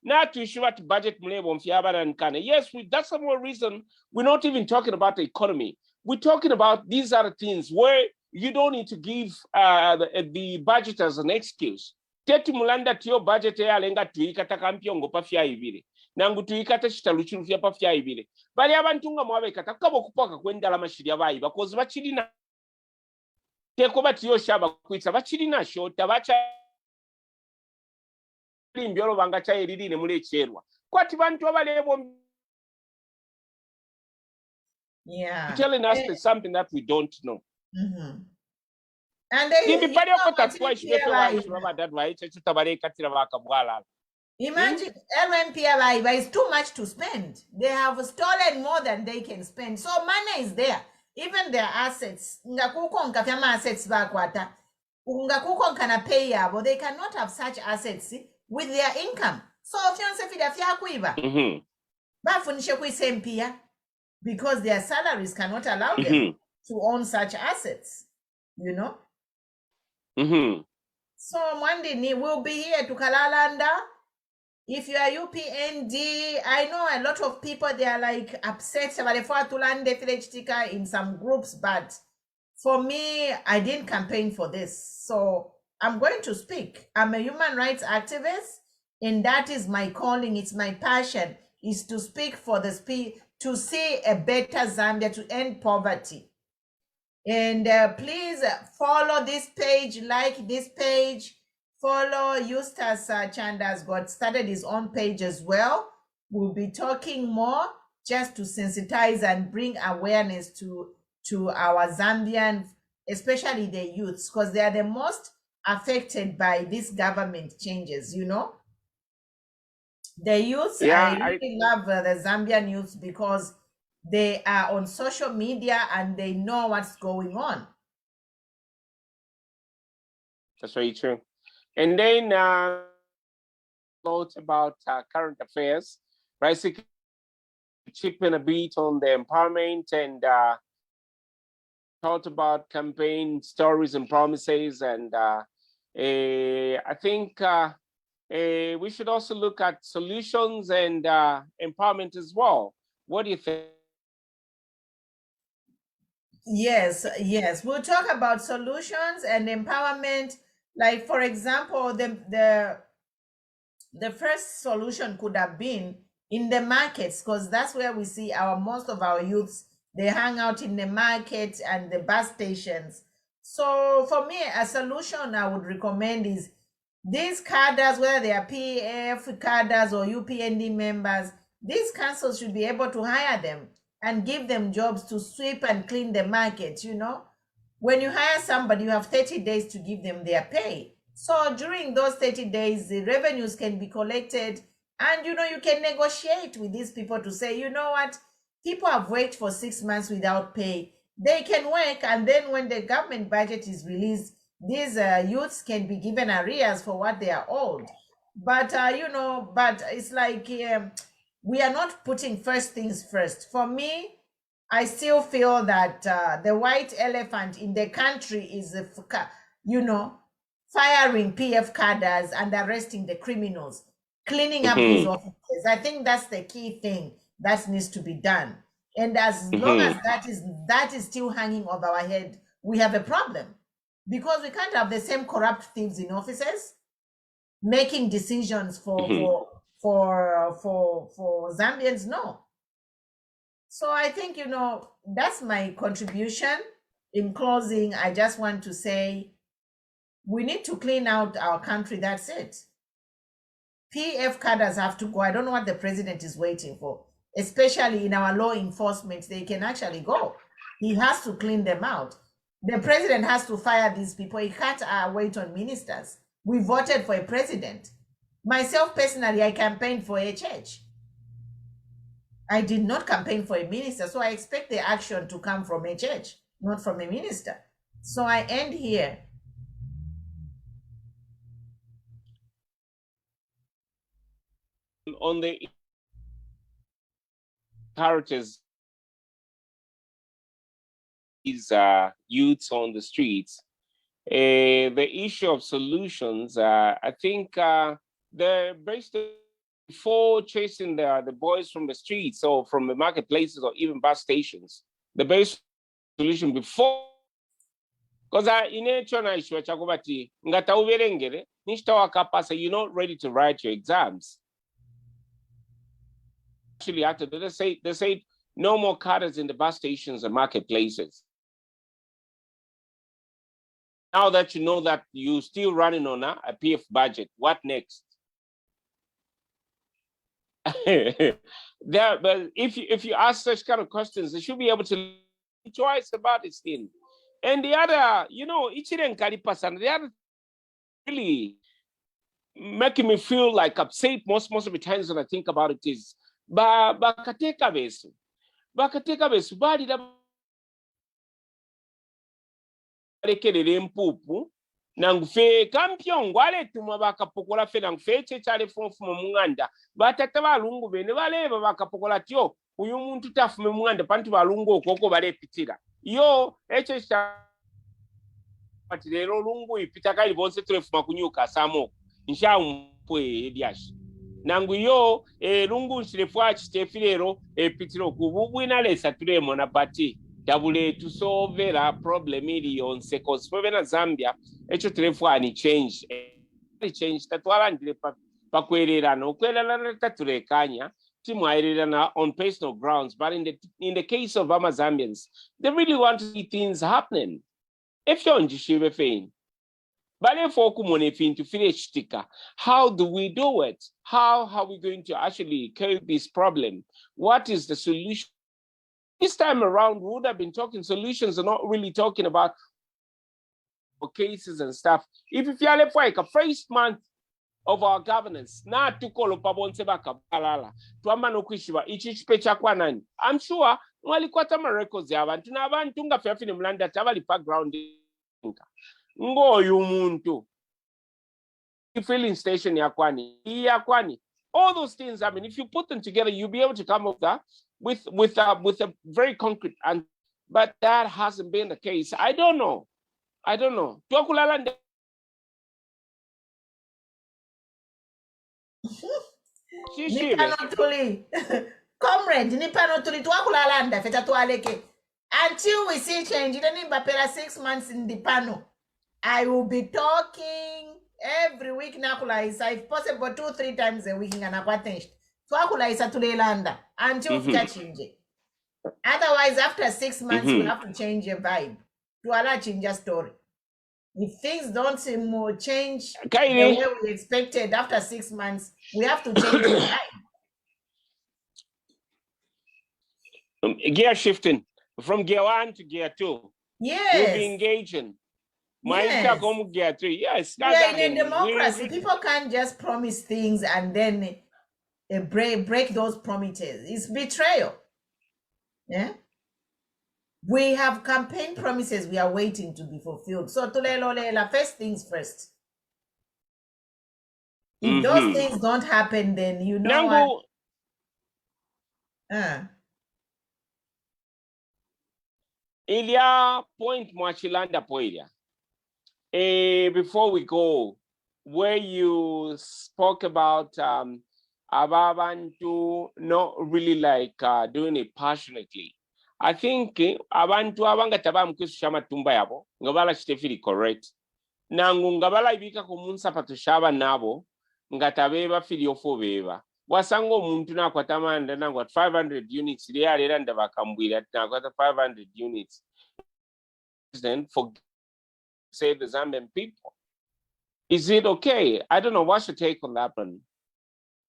Not to issue at budget yes, that's some more reason we're not even talking about the economy. We're talking about these other things where you don't need to give the budget as an excuse. Teti mulanda tiyo budget ya lenga tuikata kampiongo pa fya ibile. Nangu tuikata chitaluchinu fya pa fya ibile. Bali abantunga mwabe kata kabo kupaka kwenda la mashiri ya baiba. Kozi bachirina. Teko batiyo shaba kuitsa. Bachirina shota. Bacha mbiolo bangacha iridi ne mule cherwa. Kwa tibantu wabalebo. Yeah. Telling us something that we don't know. Mm-hmm. And they imagine LMPLI, but it's too much to spend. They have stolen more than they can spend. So money is there. Even their assets. Assets bakwata. Kana pay but they cannot have such assets with their income. So because their salaries cannot allow them to own such assets, you know. So Mwandi will be here to Kalalanda. If you are UPND, I know a lot of people, they are like upset about the in some groups, but for me, I didn't campaign for this. So I'm going to speak. I'm a human rights activist, and that is my calling. It's my passion, is to speak for the to see a better Zambia, to end poverty. And please follow this page, like this page, follow Eustace Chanda's got started his own page as well. We'll be talking more just to sensitize and bring awareness to our Zambian, especially the youths, because they are the most affected by this government changes, you know. The youths, I really love the Zambian youths because they are on social media and they know what's going on. That's very true. And then thoughts about current affairs, basically chipping a bit on the empowerment and thought about campaign stories and promises. And I think we should also look at solutions and empowerment as well. What do you think? Yes, we'll talk about solutions and empowerment. Like, for example, the first solution could have been in the markets, because that's where we see most of our youths, they hang out in the market and the bus stations. So for me, a solution I would recommend is these cadres, whether they are PF cadres or UPND members, these councils should be able to hire them and give them jobs to sweep and clean the market, you know. When you hire somebody, you have 30 days to give them their pay. So during those 30 days, the revenues can be collected and, you know, you can negotiate with these people to say, you know what, people have worked for 6 months without pay. They can work, and then when the government budget is released, these youths can be given arrears for what they are owed. But, you know, but it's like, we are not putting first things first. For me, I still feel that the white elephant in the country is, you know, firing PF cadres and arresting the criminals, cleaning up these offices. I think that's the key thing that needs to be done. And as long as that is still hanging over our head, we have a problem, because we can't have the same corrupt thieves in offices making decisions for Zambians. No. So I think, you know, that's my contribution. In closing, I just want to say we need to clean out our country. That's it. PF cadres have to go. I don't know what the president is waiting for, especially in our law enforcement. They can actually go. He has to clean them out. The president has to fire these people. He can't wait on ministers. We voted for a president. Myself personally, I campaigned for a church. I did not campaign for a minister, so I expect the action to come from a church, not from a minister. So I end here. On the characters, these youths on the streets, the issue of solutions, I think the based before chasing the boys from the streets or from the marketplaces or even bus stations, the best solution before, because in a chona issue chakubati ngata uberengere nishtawa kapasa, you're not ready to write your exams. Actually, after they say no more carters in the bus stations and marketplaces. Now that you know that you're still running on a PF budget, what next? There, but if you ask such kind of questions, they should be able to think twice about this thing. And the other, Ichiren Kalipasan, the other really making me feel like upset most of the times when I think about it is bakateka besu bali lekerera empupu nangufe kampyongo aletumwa bakapokola fe nangufe ekyechale fonfumo munganda batata balungu bene baleba bakapokola tyo uyu muntu tafume munganda pantu balungu okoko balepitira yo ekyo pati lero lungu ipita kali bonse tulefuma kunyuka samo nshampwe edyashi nangu yo lungu nshirefwa chitefilero epitiro kububwina lesa tulemo na pati dabule to solve la problem ili yonse cause for na Zambia echo telefwa ni change tatwala ndile pakwererana okwererana taturekanya timwairerana on personal grounds, but in the case of Zambians, they really want to see things happening. If you're on Jishive Fein, but if to finish sticker, how do we do it? How are we going to actually curb this problem? What is the solution? This time around, we would have been talking solutions and not really talking about cases and stuff. If you are like a first month of our governance, na tukolo pabonse bakabalala, tuamano kwishiwa, ichichipecha kwa nani. I'm sure, mwalikuwa tama records ya abantu, na abantu nga fiafini mlanda tabali background. Ngo yumuntu. Filling station ya kwani. All those things, I mean, if you put them together, you'll be able to come up with a very concrete answer. But that hasn't been the case. I don't know. Comrade, until we see change, in 6 months in the panel, I will be talking every week. Nakula is if possible 2-3 times a week in Anaquatesh. Twakula is Tulelanda until change. Otherwise, after 6 months, we have to change a vibe to allow change a story. If things don't change the way we expected after 6 months, we have to change the vibe. Gear shifting from gear 1 to gear 2. Yes. We'll be engaging. Yes. Gear 3. Yes. We are in a democracy. People can't just promise things and then break those promises. It's betrayal. Yeah. We have campaign promises we are waiting to be fulfilled. So Tulelolela, first things first. If those things don't happen, then you know what? Ilya point Mwachilanda Poilia. Before we go, where you spoke about Abantu not really like doing it passionately. I think abantu abanga taba mkishama tumba yabo ngabala chitefili correct. Nangu ngabala ibika kumunsa patushaba nabo ngatabeba filiofo beba. Wasango muntu na kwa tamanda na kwa 500 units liya lera ndaba kambwila na kwa 500 units. Then for save the Zambian people. Is it okay? I don't know. What's your take on that one?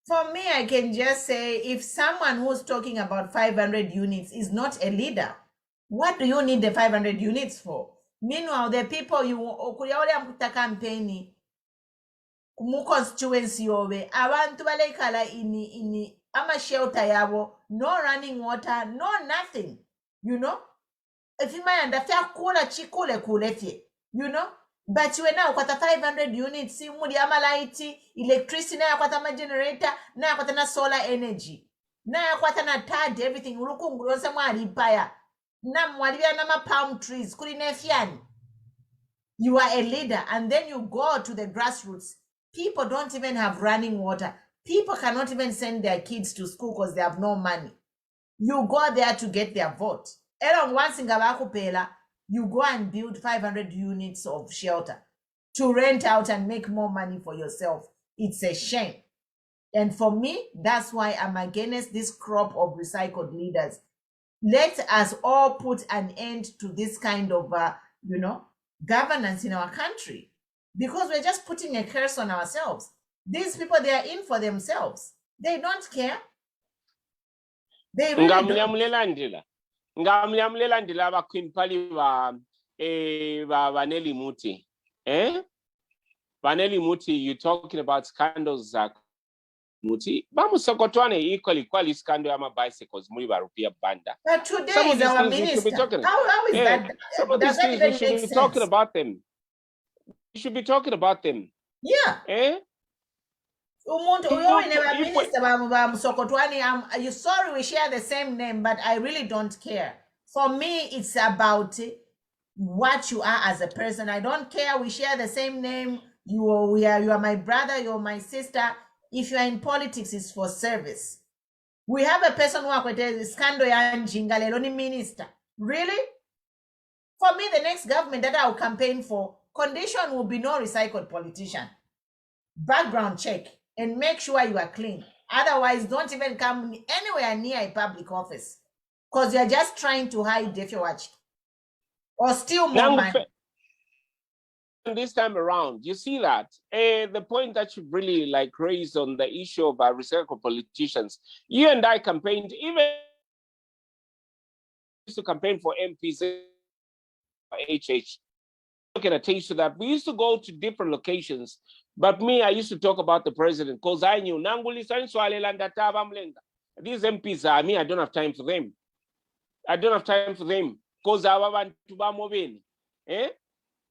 For me, I can just say if someone who's talking about 500 units is not a leader, what do you need the 500 units for? Meanwhile, the people you okulyawulya campaign mu constituency yobe abantu balekala ini amashelter yabo, no running water, no nothing, you know. If you mind, after kula chikule kulefye, you know. But you now got 500 units, mudi amalaiti, electricity, na yakwata ma generator, na yakwata na solar energy, na yakwata na tide, everything. Urukungu yonse mwali paya, na mwalibia na ma palm trees, kuli nefiani. You are a leader, and then you go to the grassroots. People don't even have running water. People cannot even send their kids to school because they have no money. You go there to get their vote. Once in Gabakupela, you go and build 500 units of shelter to rent out and make more money for yourself. It's a shame. And for me, that's why I'm against this crop of recycled leaders. Let us all put an end to this kind of, governance in our country, because we're just putting a curse on ourselves. These people, they are in for themselves. They don't care. They really don't. Ngamliamlelandila ba Queen Pali ba Nelly Muti. Vanelli Muti, you're talking about scandals Muti. Bamusokotwane equally scandal ama bicycles muri barupia banda. But today is our minister. How is that? Some of these things we should be talking about them. We should be talking about them. Yeah. You're sorry we share the same name, but I really don't care. For me, it's about what you are as a person. I don't care. We share the same name. You are my brother. You're my sister. If you are in politics, it's for service. We have a person who is scandal and jingaleloni minister. Really? For me, the next government that I will campaign for, condition will be no recycled politician. Background check and make sure you are clean. Otherwise, don't even come anywhere near a public office because you're just trying to hide if you watch or steal more money. This time around, you see that the point that you really raised on the issue of recycled politicians. You and I campaigned, even to campaign for MPs, HH. I can attest to that. We used to go to different locations, but me, I used to talk about the president because I knew these MPs are me. I don't have time for them. I don't have time for them because I want to be moving.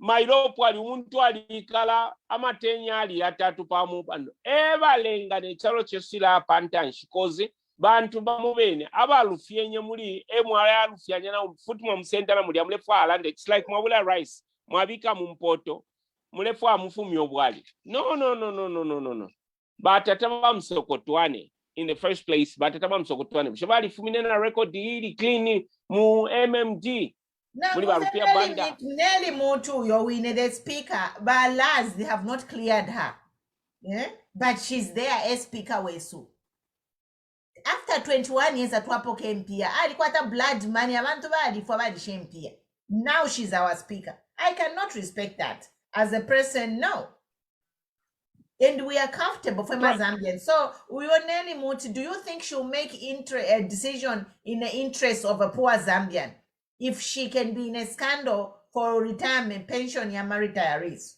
Mairopo alimuntu alikala amatenya ali atatu pamu pano ebalenga ne chalo chesila pantanshi kozi bantu bamubene abalufyenye muri emwala alufyanya na futuma musenta na muri amulefu alande. It's like mwabula rice mwabika mumpoto mulefu amufumi obwali. No. Batataba msokotwane in the first place. Batataba msokotwane mshabali fumine na record hili clean mu MMD. Now, Nelly Motu, you're winning the speaker, but alas, they have not cleared her. Yeah? But she's there as speaker Wesu. After 21 years at Wapo Kempia, alikuwa blood money, abantu badi for badi shempia. Now she's our speaker. I cannot respect that. As a person, no. And we are comfortable for Zambian. So, Nelly Motu, do you think she'll make a decision in the interest of a poor Zambian? If she can be in a scandal for retirement pension yama retirees,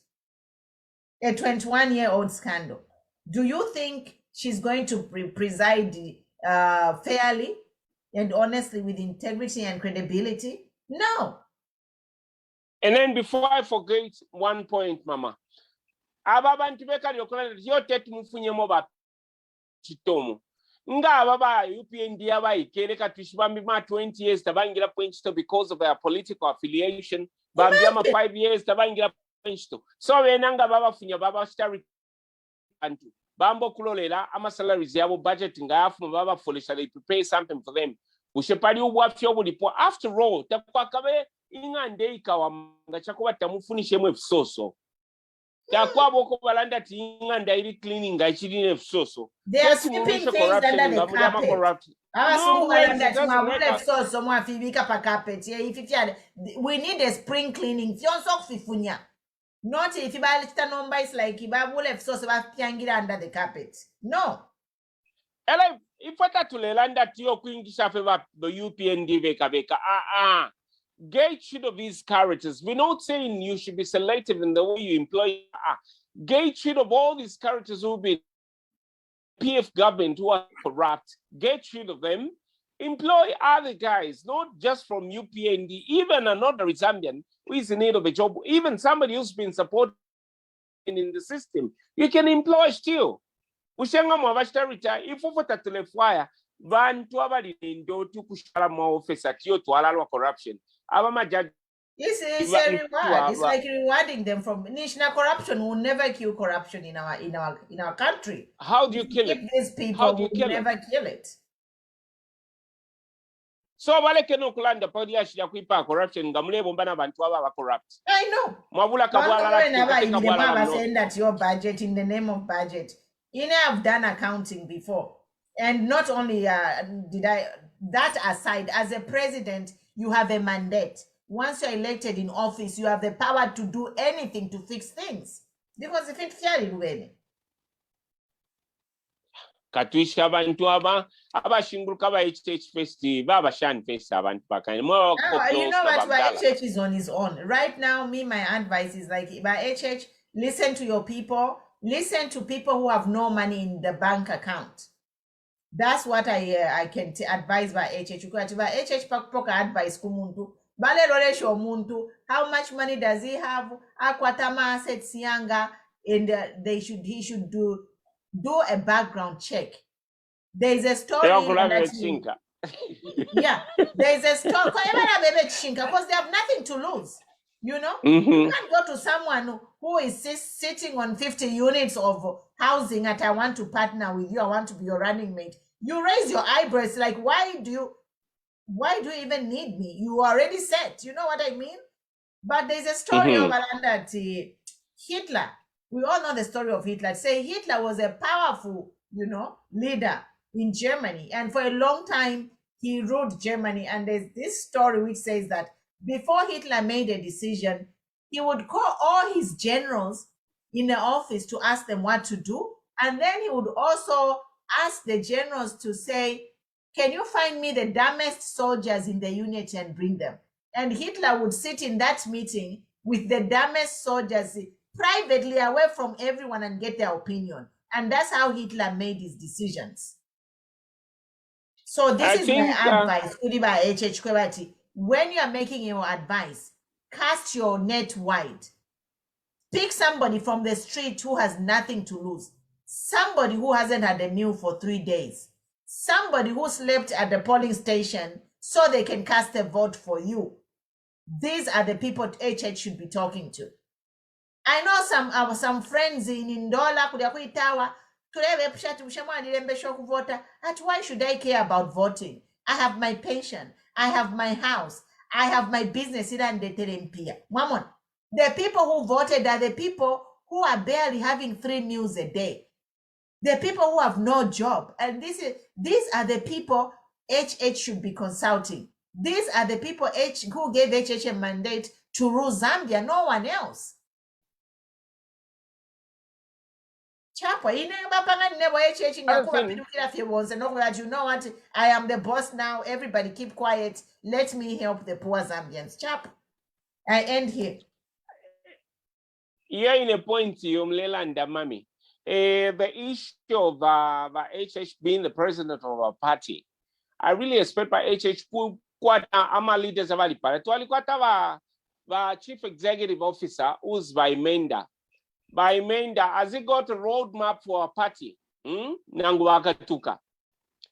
a 21-year-old scandal, do you think she's going to preside fairly and honestly with integrity and credibility? No. And then before I forget one point, Mama, ababantu bekali okolana yotetu mufunye moba chitomo. Nga baba UPND abayikele tushibambi ma 20 years tabangira pwenchito because of their political affiliation. Bambia ma 5 years tabangira pwenchito. So wenanga baba funya baba stari antu. Bambo kulolela ama salaries yabo budget nga afu baba folisha, they prepare something for them. Ushepali ubwafyo bulipo. After all, takwa kabe ingande ikawa nga chakuba tamufunishe mwe fusoso. They are sweeping things under the carpet. We need a spring cleaning. Not if you buy little numbers like you buy under the carpet. No. If what to land that you the UPND veka. get rid of these characters. We're not saying you should be selective in the way you employ. Get rid of all these characters who be PF government who are corrupt. Get rid of them. Employ other guys, not just from UPND, even another Zambian who is in need of a job, even somebody who's been supported in the system. You can employ still. Ushenga mwavashtarita, ifufo tatulefwaya, vantu abali ndotu kushala maofisa tiyo tuwalalwa corruption. Aba majaji. It's a reward. It's like rewarding them from national corruption. Will never kill corruption in our country. How do you kill it? These people will never kill it. So wale keno kulanda podi ya kuipa corruption ngamule bombana bantu aba corrupt. I know. Mwabula kabwala saying that your budget in the name of budget. You know, I've done accounting before. And not only that aside, as a president, you have a mandate. Once you're elected in office, you have the power to do anything to fix things. Because if it's fair, you Katwisha abantu abashinguluka ba HH Fest baba shan fest abantu bakanye more. You know what, by HH is on his own. Right now, my advice is like, by HH, listen to your people. Listen to people who have no money in the bank account. That's what I can advise by HH. By HH poka advice kumuntu. Bale roresho muntu. How much money does he have? Akwatama assets yanga, and he should do a background check. There is a story. Yeah, there is a story because they have nothing to lose. You know, you can't go to someone who is sitting on 50 units of housing and I want to partner with you. I want to be your running mate. You raise your eyebrows like, why do you even need me? You are already set. You know what I mean? But there's a story of that Hitler. We all know the story of Hitler. Say Hitler was a powerful, leader in Germany. And for a long time, he ruled Germany. And there's this story which says that before Hitler made a decision, he would call all his generals in the office to ask them what to do. And then he would also ask the generals to say, can you find me the dumbest soldiers in the unit and bring them? And Hitler would sit in that meeting with the dumbest soldiers privately away from everyone and get their opinion. And that's how Hitler made his decisions. So this is my advice, Kudiba HH Kwebati. When you are making your advice, cast your net wide. Pick somebody from the street who has nothing to lose. Somebody who hasn't had a meal for 3 days. Somebody who slept at the polling station so they can cast a vote for you. These are the people HH should be talking to. I know some friends in Ndola kuitawa why should I care about voting? I have my pension. I have my house. I have my business. The people who voted are the people who are barely having 3 meals a day. The people who have no job. And these are the people HH should be consulting. These are the people who gave HH a mandate to rule Zambia, no one else. Chapwa, you know what? I am the boss now. Everybody keep quiet. Let me help the poor Zambians. Chap. I end here. Yeah, in a point, Yumlela and Mami. The issue of HH being the president of our party, I really expect by HH what our leaders of the party. The chief executive officer who's by Menda. By Menda, has he got a roadmap for a party? Nanguaka tuka.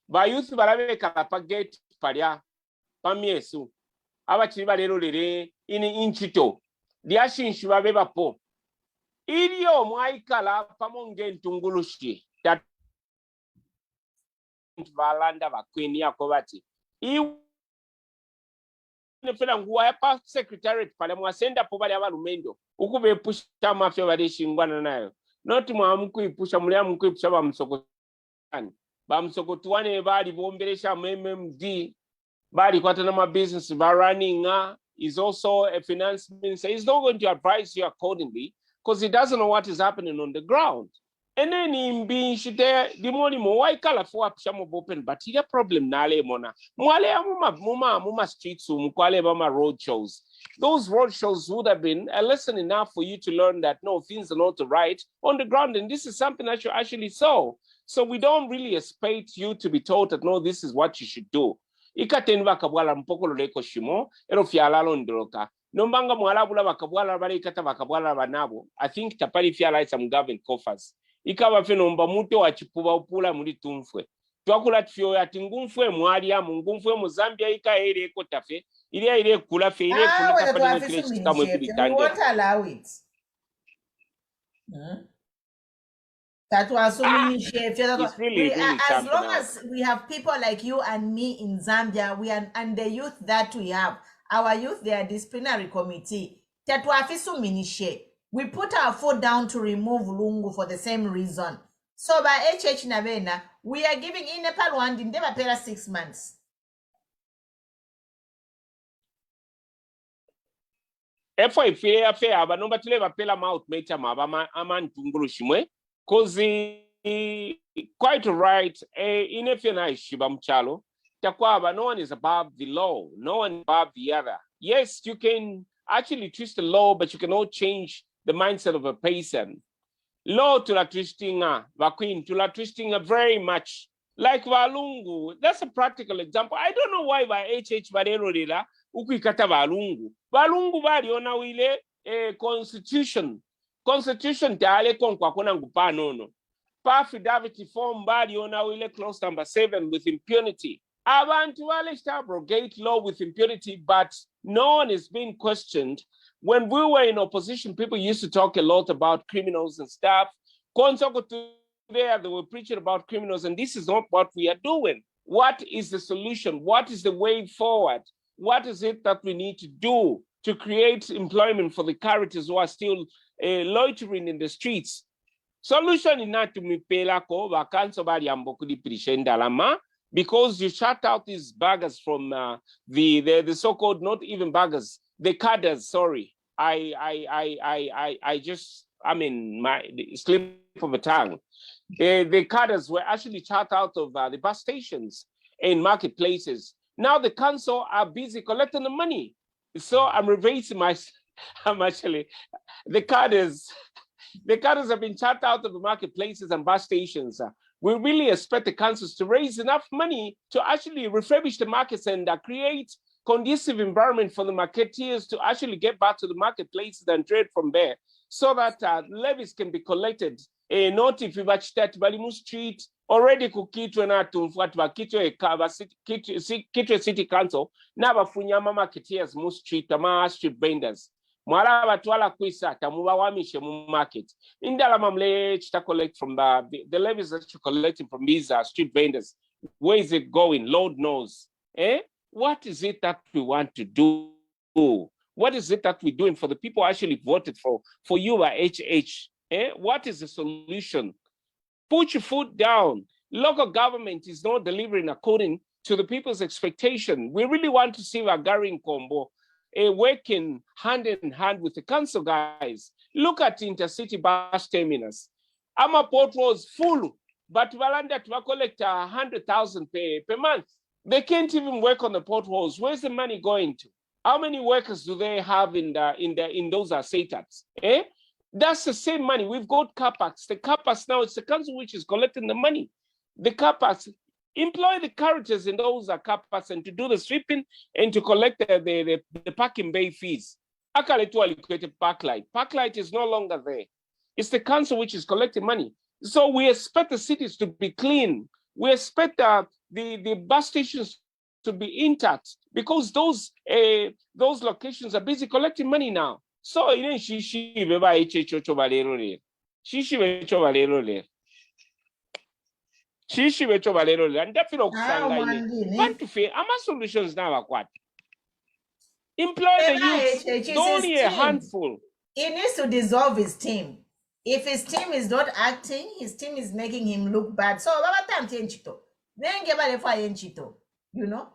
By youth barabe kalapagate paria pamiesu. Abachiba lero lere ini inchito. Diashin shibabeba po. Idio mwaikala pamonge ntungulushi. That valanda vakwini yakobati. Nefela nguwa yapa secretariat pale mwasenda po bali abalumendo. Ukube pusha mafia bali shingwana nayo. Not mwamuku ipusha muliamuku ipusha bamsokotani. Bamsokotwane bali bomberesha MMD. Bali kwata nama business running is also a finance minister. He's not going to advise you accordingly because he doesn't know what is happening on the ground. eneni mbinshi te dimoni mo wai kala fo apshamo open but ile problem nale mona mwale muma streets mkwale bama road shows. Those road shows would have been a lesson enough for you to learn that no, things are not right on the ground, and this is something that you actually saw. So we don't really expect you to be told that no, this is what you should do. Ikatenva kabwala mpokolo leko shimo ero fialalo ndoroka nombanga mwalabula bakabwala bali ikata bakabwala banabo. I think tapali fiala some government coffers ikaba fenomba muto wachipuba upula muri tumfwe twakula tfyo ati ngumfwe mwali ya ngumfwe mu Zambia ikaere eko tafe ile kula fe ile kula tapali no kile chikamwe kulitande. We won't allow it. That was so many shifts. It's really as long as we have people like you and me in Zambia, and the youth that we have, our youth, their disciplinary committee, that we put our foot down to remove Lungu for the same reason. So by HH Navena, we are giving in Nepal one in Devapera 6 months. Efo ifile affair abanomba tule bapela mouth mecha mabama amantungulu shimwe. Cause quite right, in if you're nice, Shibam Takwaba, no one is above the law, no one above the other. Yes, you can actually twist the law, but you cannot change the mindset of a person. Law to la twisting, Vaquin to la twisting very much. Like Valungu, that's a practical example. I don't know why by HH Badero Lila, Ukikata Valungu. Valungu Valiona Wile, a constitution. Constitution tale kon kwa kona ngupa nono. Pa affidavit form body on our clause number 7 with impunity. Abantu wale abrogate law with impunity, but no one is being questioned. When we were in opposition, people used to talk a lot about criminals and stuff. There, they were preaching about criminals, and this is not what we are doing. What is the solution? What is the way forward? What is it that we need to do to create employment for the characters who are still loitering in the streets? Solution is not to me pelako vakanso bali ambokudi prishenda lama, because you shut out these buggers from the so-called, not even buggers, the cadres. Sorry, I just, I mean, my slip of a tongue. The cadres were actually shut out of the bus stations and marketplaces. Now the council are busy collecting the money. So I'm reversing I'm actually, the cadres have been shut out of the marketplaces and bus stations. We really expect the councils to raise enough money to actually refurbish the markets and create conducive environment for the marketeers to actually get back to the marketplaces and trade from there, so that levies can be collected. Not if you watch that Balimu Street already kukitwe na tumfuatwa kitwe city council na bafunyama marketeers mu street ama street vendors. Mwala batwala kwisa tamuba wamishe mu market. Indala mamle chita collect from the levies that you're collecting from these street vendors. Where is it going? Lord knows. What is it that we want to do? What is it that we're doing for the people who actually voted for you at HH? What is the solution? Put your foot down. Local government is not delivering according to the people's expectation. We really want to see Wagari Nkombo working hand in hand with the council guys. Look at intercity bus terminus. Our port was full, but Valanda to collect 100,000 per month. They can't even work on the potholes. Where's the money going to? How many workers do they have in those setups? That's the same money. We've got CAPAX. The CAPAX now, it's the council which is collecting the money. The CAPAX employ the characters in those CAPAX and to do the sweeping and to collect the parking bay fees. Parklight. Parklight is no longer there. It's the council which is collecting money. So we expect the cities to be clean. We expect the bus stations to be intact, because those locations are busy collecting money now. So shishi beba ichecho balero le. Shishi becho balero le. Shishi becho balero le. And definitely kusanga ine. Want to fail. Ama solutions now are what? Employ the youth. Only a handful. He needs to dissolve his team. If his team is not acting, his team is making him look bad. So you know,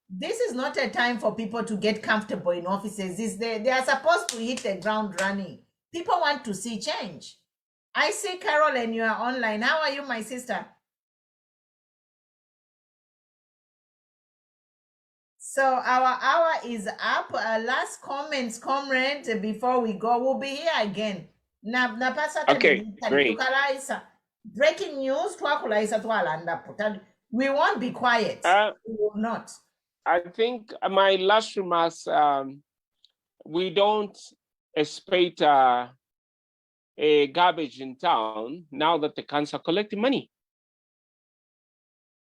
this is not a time for people to get comfortable in offices. They are supposed to hit the ground running. People want to see change. I see Carol and you are online. How are you, my sister? So our hour is up. Last comments, comrade, before we go. We'll be here again. Okay, great. Breaking news, we won't be quiet. We will not. I think my last remarks, we don't expect a garbage in town now that the council collecting money.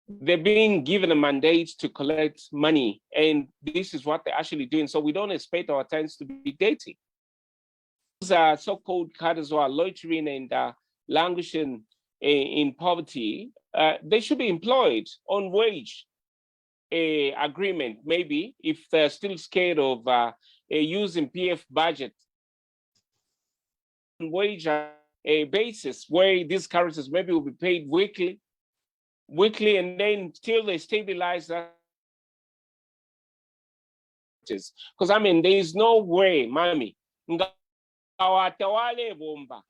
They're being given a mandate to collect money, and this is what they're actually doing. So we don't expect our towns to be dirty. Those so-called cadres who are loitering and languishing in poverty, they should be employed on wage agreement, maybe, if they're still scared of using PF budget. Wage basis where these characters maybe will be paid weekly, and then till they stabilize that. Because I mean, there is no way, mami, tawale bomba,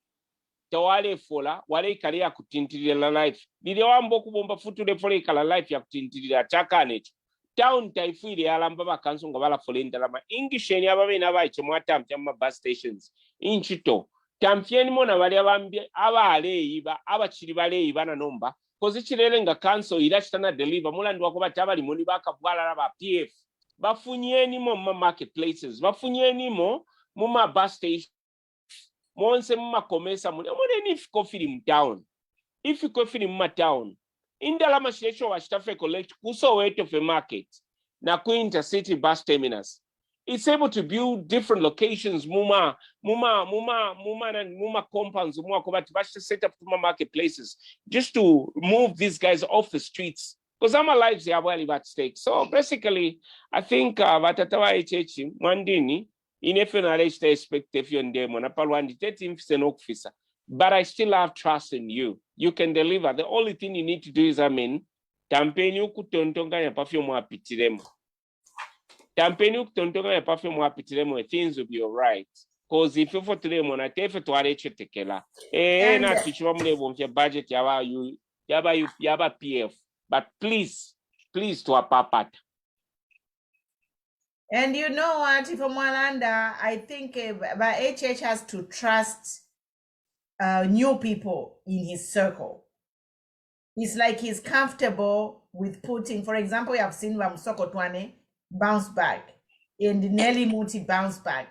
tawale fola, wale ikali ya kutintilila life. Dide wambo kubomba futule fola ikala life ya kutintilila chakanecho. Town taifili alamba bakanso ngabala folenda lama. Ingisheni ababe nabache mwata mchama bus stations. Inchito. Tamfieni mona wale abambye abaleyiba abachiri baleyiba na nomba kozi chirele nga council irachitana deliver mulandi wakoba tabali muni bakabwala laba PF bafunyeni mo marketplaces bafunyeni mo muma bus station monse muma komesa mune if coffee in town if coffee in town indala mashesho washitafe collect kuso weight of a market na ku intercity bus terminus. It's able to build different locations, muma compounds, set up marketplaces, just to move these guys off the streets. Because our lives are well at stake. So basically, I think Vatatawa HH, Mandini, in FNRH, they expect if you're in demo, officer. But I still have trust in you. You can deliver. The only thing you need to do is, campaign you could perfume apitiremo. Campaign uktontoka ya perfume wapitiremo, things will be all right. Because if you for today mona tefe tuareche tekela. Na tuchwa mle bomfya budget yaba PF. But please to a papat. And you know what, if Mwalanda, I think HH has to trust new people in his circle. It's like he's comfortable with putting, for example, you have seen Msoko Twane bounce back and Nelly Muti bounce back.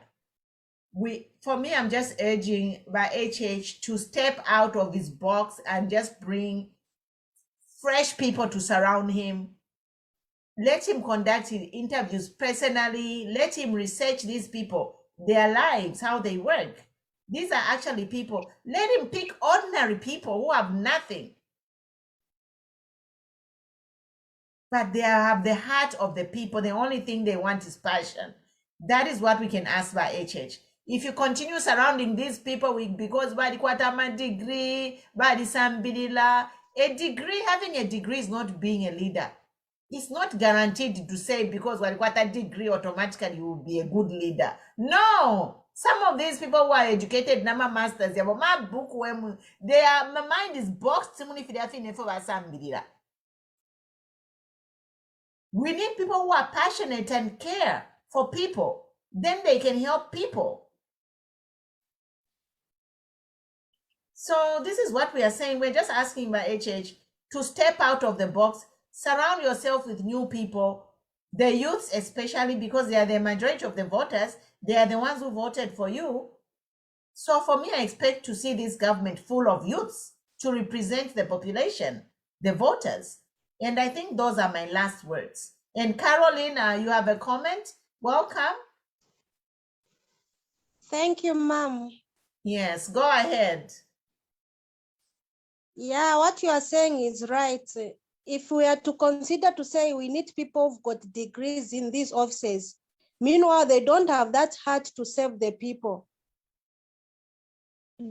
For me, I'm just urging by HH to step out of his box and just bring fresh people to surround him. Let him conduct his interviews personally. Let him research these people, their lives, how they work. These are actually people. Let him pick ordinary people who have nothing, but they have the heart of the people. The only thing they want is passion. That is what we can ask by HH. If you continue surrounding these people because badi kwatama degree, badi sambilila, having a degree is not being a leader. It's not guaranteed to say because walikwata degree automatically you will be a good leader. No. Some of these people who are educated, nama masters, my mind is boxed. We need people who are passionate and care for people. Then they can help people. So this is what we are saying. We're just asking by HH to step out of the box, surround yourself with new people, the youths especially, because they are the majority of the voters. They are the ones who voted for you. So for me, I expect to see this government full of youths to represent the population, the voters. And I think those are my last words. And Caroline, you have a comment? Welcome. Thank you, Mom. Yes, go ahead. Yeah, what you are saying is right. If we are to consider to say we need people who've got degrees in these offices, meanwhile, they don't have that heart to serve the people,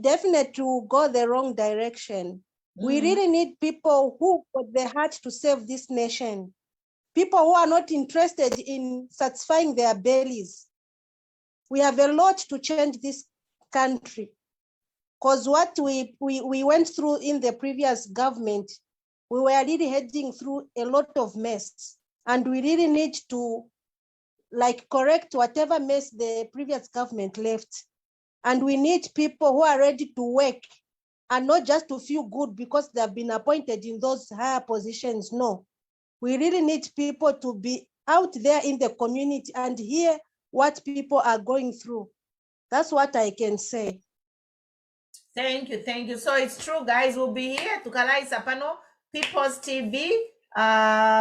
definitely will go the wrong direction. We really need people who got the heart to serve this nation. People who are not interested in satisfying their bellies. We have a lot to change this country. Because what we went through in the previous government, we were really heading through a lot of mess. And we really need to like correct whatever mess the previous government left. And we need people who are ready to work and not just to feel good because they have been appointed in those higher positions. No, we really need people to be out there in the community and hear what people are going through. That's what I can say. Thank you, thank you. So it's true, guys. We'll be here to Kalai Sapano, People's TV.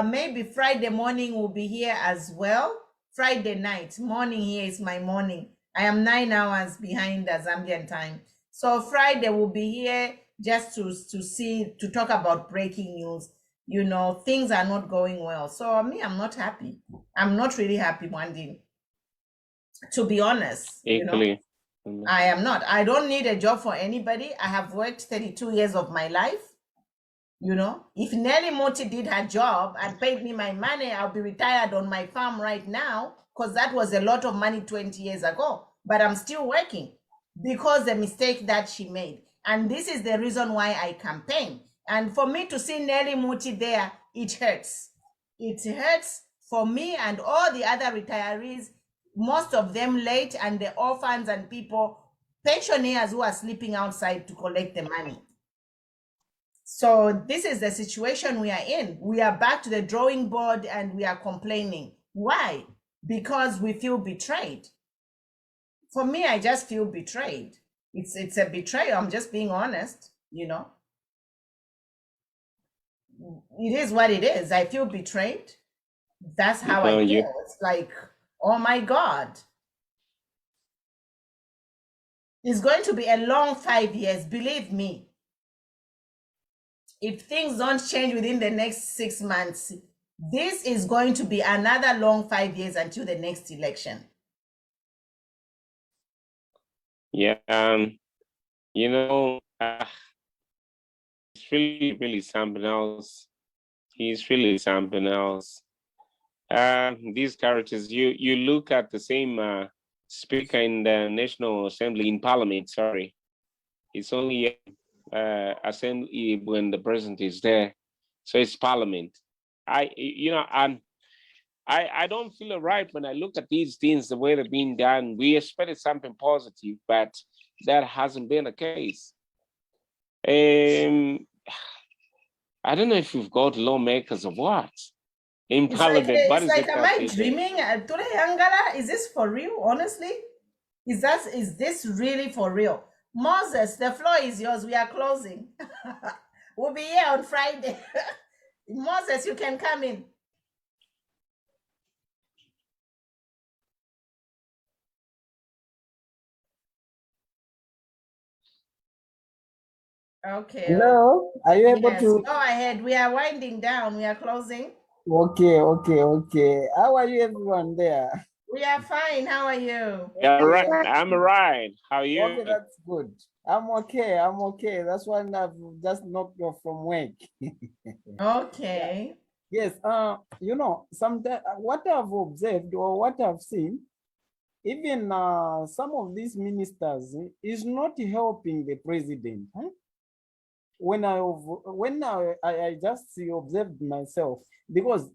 Maybe Friday morning we'll be here as well. Friday night, morning here is my morning. I am 9 hours behind the Zambian time. So Friday we'll be here just to talk about breaking news. You know, things are not going well. So me, I'm not happy. I'm not really happy, Mwandini. To be honest, you know. Equally. I am not. I don't need a job for anybody. I have worked 32 years of my life. You know, if Nelly Moti did her job and paid me my money, I'll be retired on my farm right now because that was a lot of money 20 years ago. But I'm still working because the mistake that she made. And this is the reason why I campaign. And for me to see Nelly Moti there, it hurts. It hurts for me and all the other retirees, most of them late, and the orphans and people, pensioners who are sleeping outside to collect the money. So this is the situation we are in. We are back to the drawing board and we are complaining. Why? Because we feel betrayed. For me, I just feel betrayed. It's a betrayal. I'm just being honest, you know. It is what it is. I feel betrayed. That's how I feel. It's like, oh my God. It's going to be a long 5 years, believe me. If things don't change within the next 6 months, this is going to be another long 5 years until the next election. Yeah, you know, it's really something else. He's really something else. These characters, you look at the same speaker in the National Assembly, in Parliament, sorry. It's only assembly when the president is there. So it's Parliament. I don't feel it right when I look at these things, the way they're being done. We expected something positive, but that hasn't been the case. I don't know if we've got lawmakers or what in Parliament. It's like, am I dreaming? Today, Angala, is this for real? Honestly, is this really for real? Moses, the floor is yours. We are closing. We'll be here on Friday. Moses, you can come in. Okay. Hello, are you able to? Go ahead. We are winding down. We are closing. Okay. How are you, everyone there? We are fine. How are you? Yeah, right. I'm right. How are you? Okay, that's good. I'm okay. That's why I've just knocked off from work. Okay. Yes. You know, sometimes what I've observed or what I've seen, even some of these ministers is not helping the president. Huh? When I just observed myself, because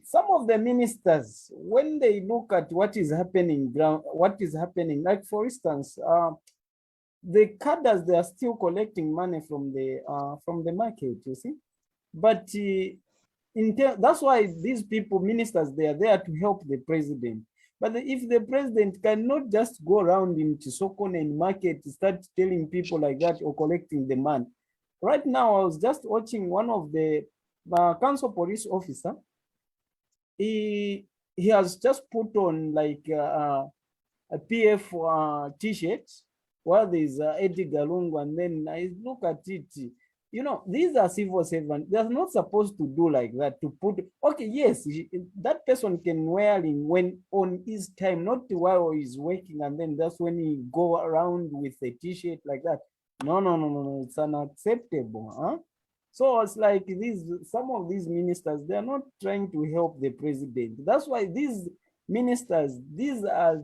some of the ministers, when they look at what is happening, like for instance, the cadres, they are still collecting money from the market, you see. But that's why these people, ministers, they are there to help the president. But if the president cannot just go around in Chisoko and market, start telling people like that or collecting the money. Right now, I was just watching one of the council police officer. He has just put on like a PF T-shirt while there's Eddie Galungu, and then I look at it. You know, these are civil servants. They're not supposed to do like that, to put, okay, yes, that person can wear it when on his time, not while he's working, and then that's when he go around with a T-shirt like that. No, it's unacceptable. Huh? So it's like some of these ministers, they're not trying to help the president. That's why these ministers, these are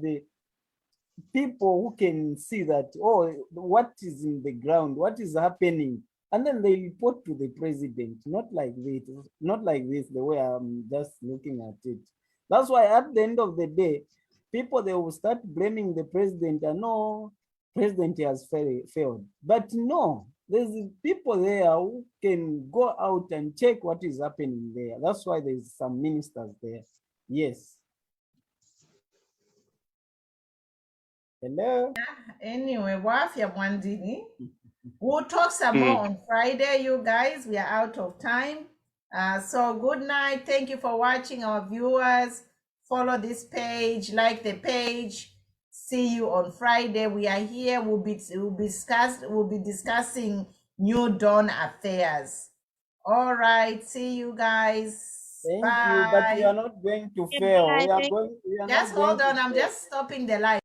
people who can see that, oh, what is in the ground, what is happening, and then they report to the president, not like this, the way I'm just looking at it. That's why at the end of the day, people, they will start blaming the president, and no, president has failed. But no, there's people there who can go out and check what is happening there. That's why there's some ministers there. Yes. Hello. Anyway, Wafia Mwandini. We'll talk some more on Friday, you guys. We are out of time. So good night. Thank you for watching, our viewers. Follow this page, like the page. See you on Friday. We are here. We'll be discussing New Dawn affairs. All right. See you guys. Thank Bye. you, but we are not going to fail. We are going. We are Just not going hold on. to I'm fail. just stopping the live.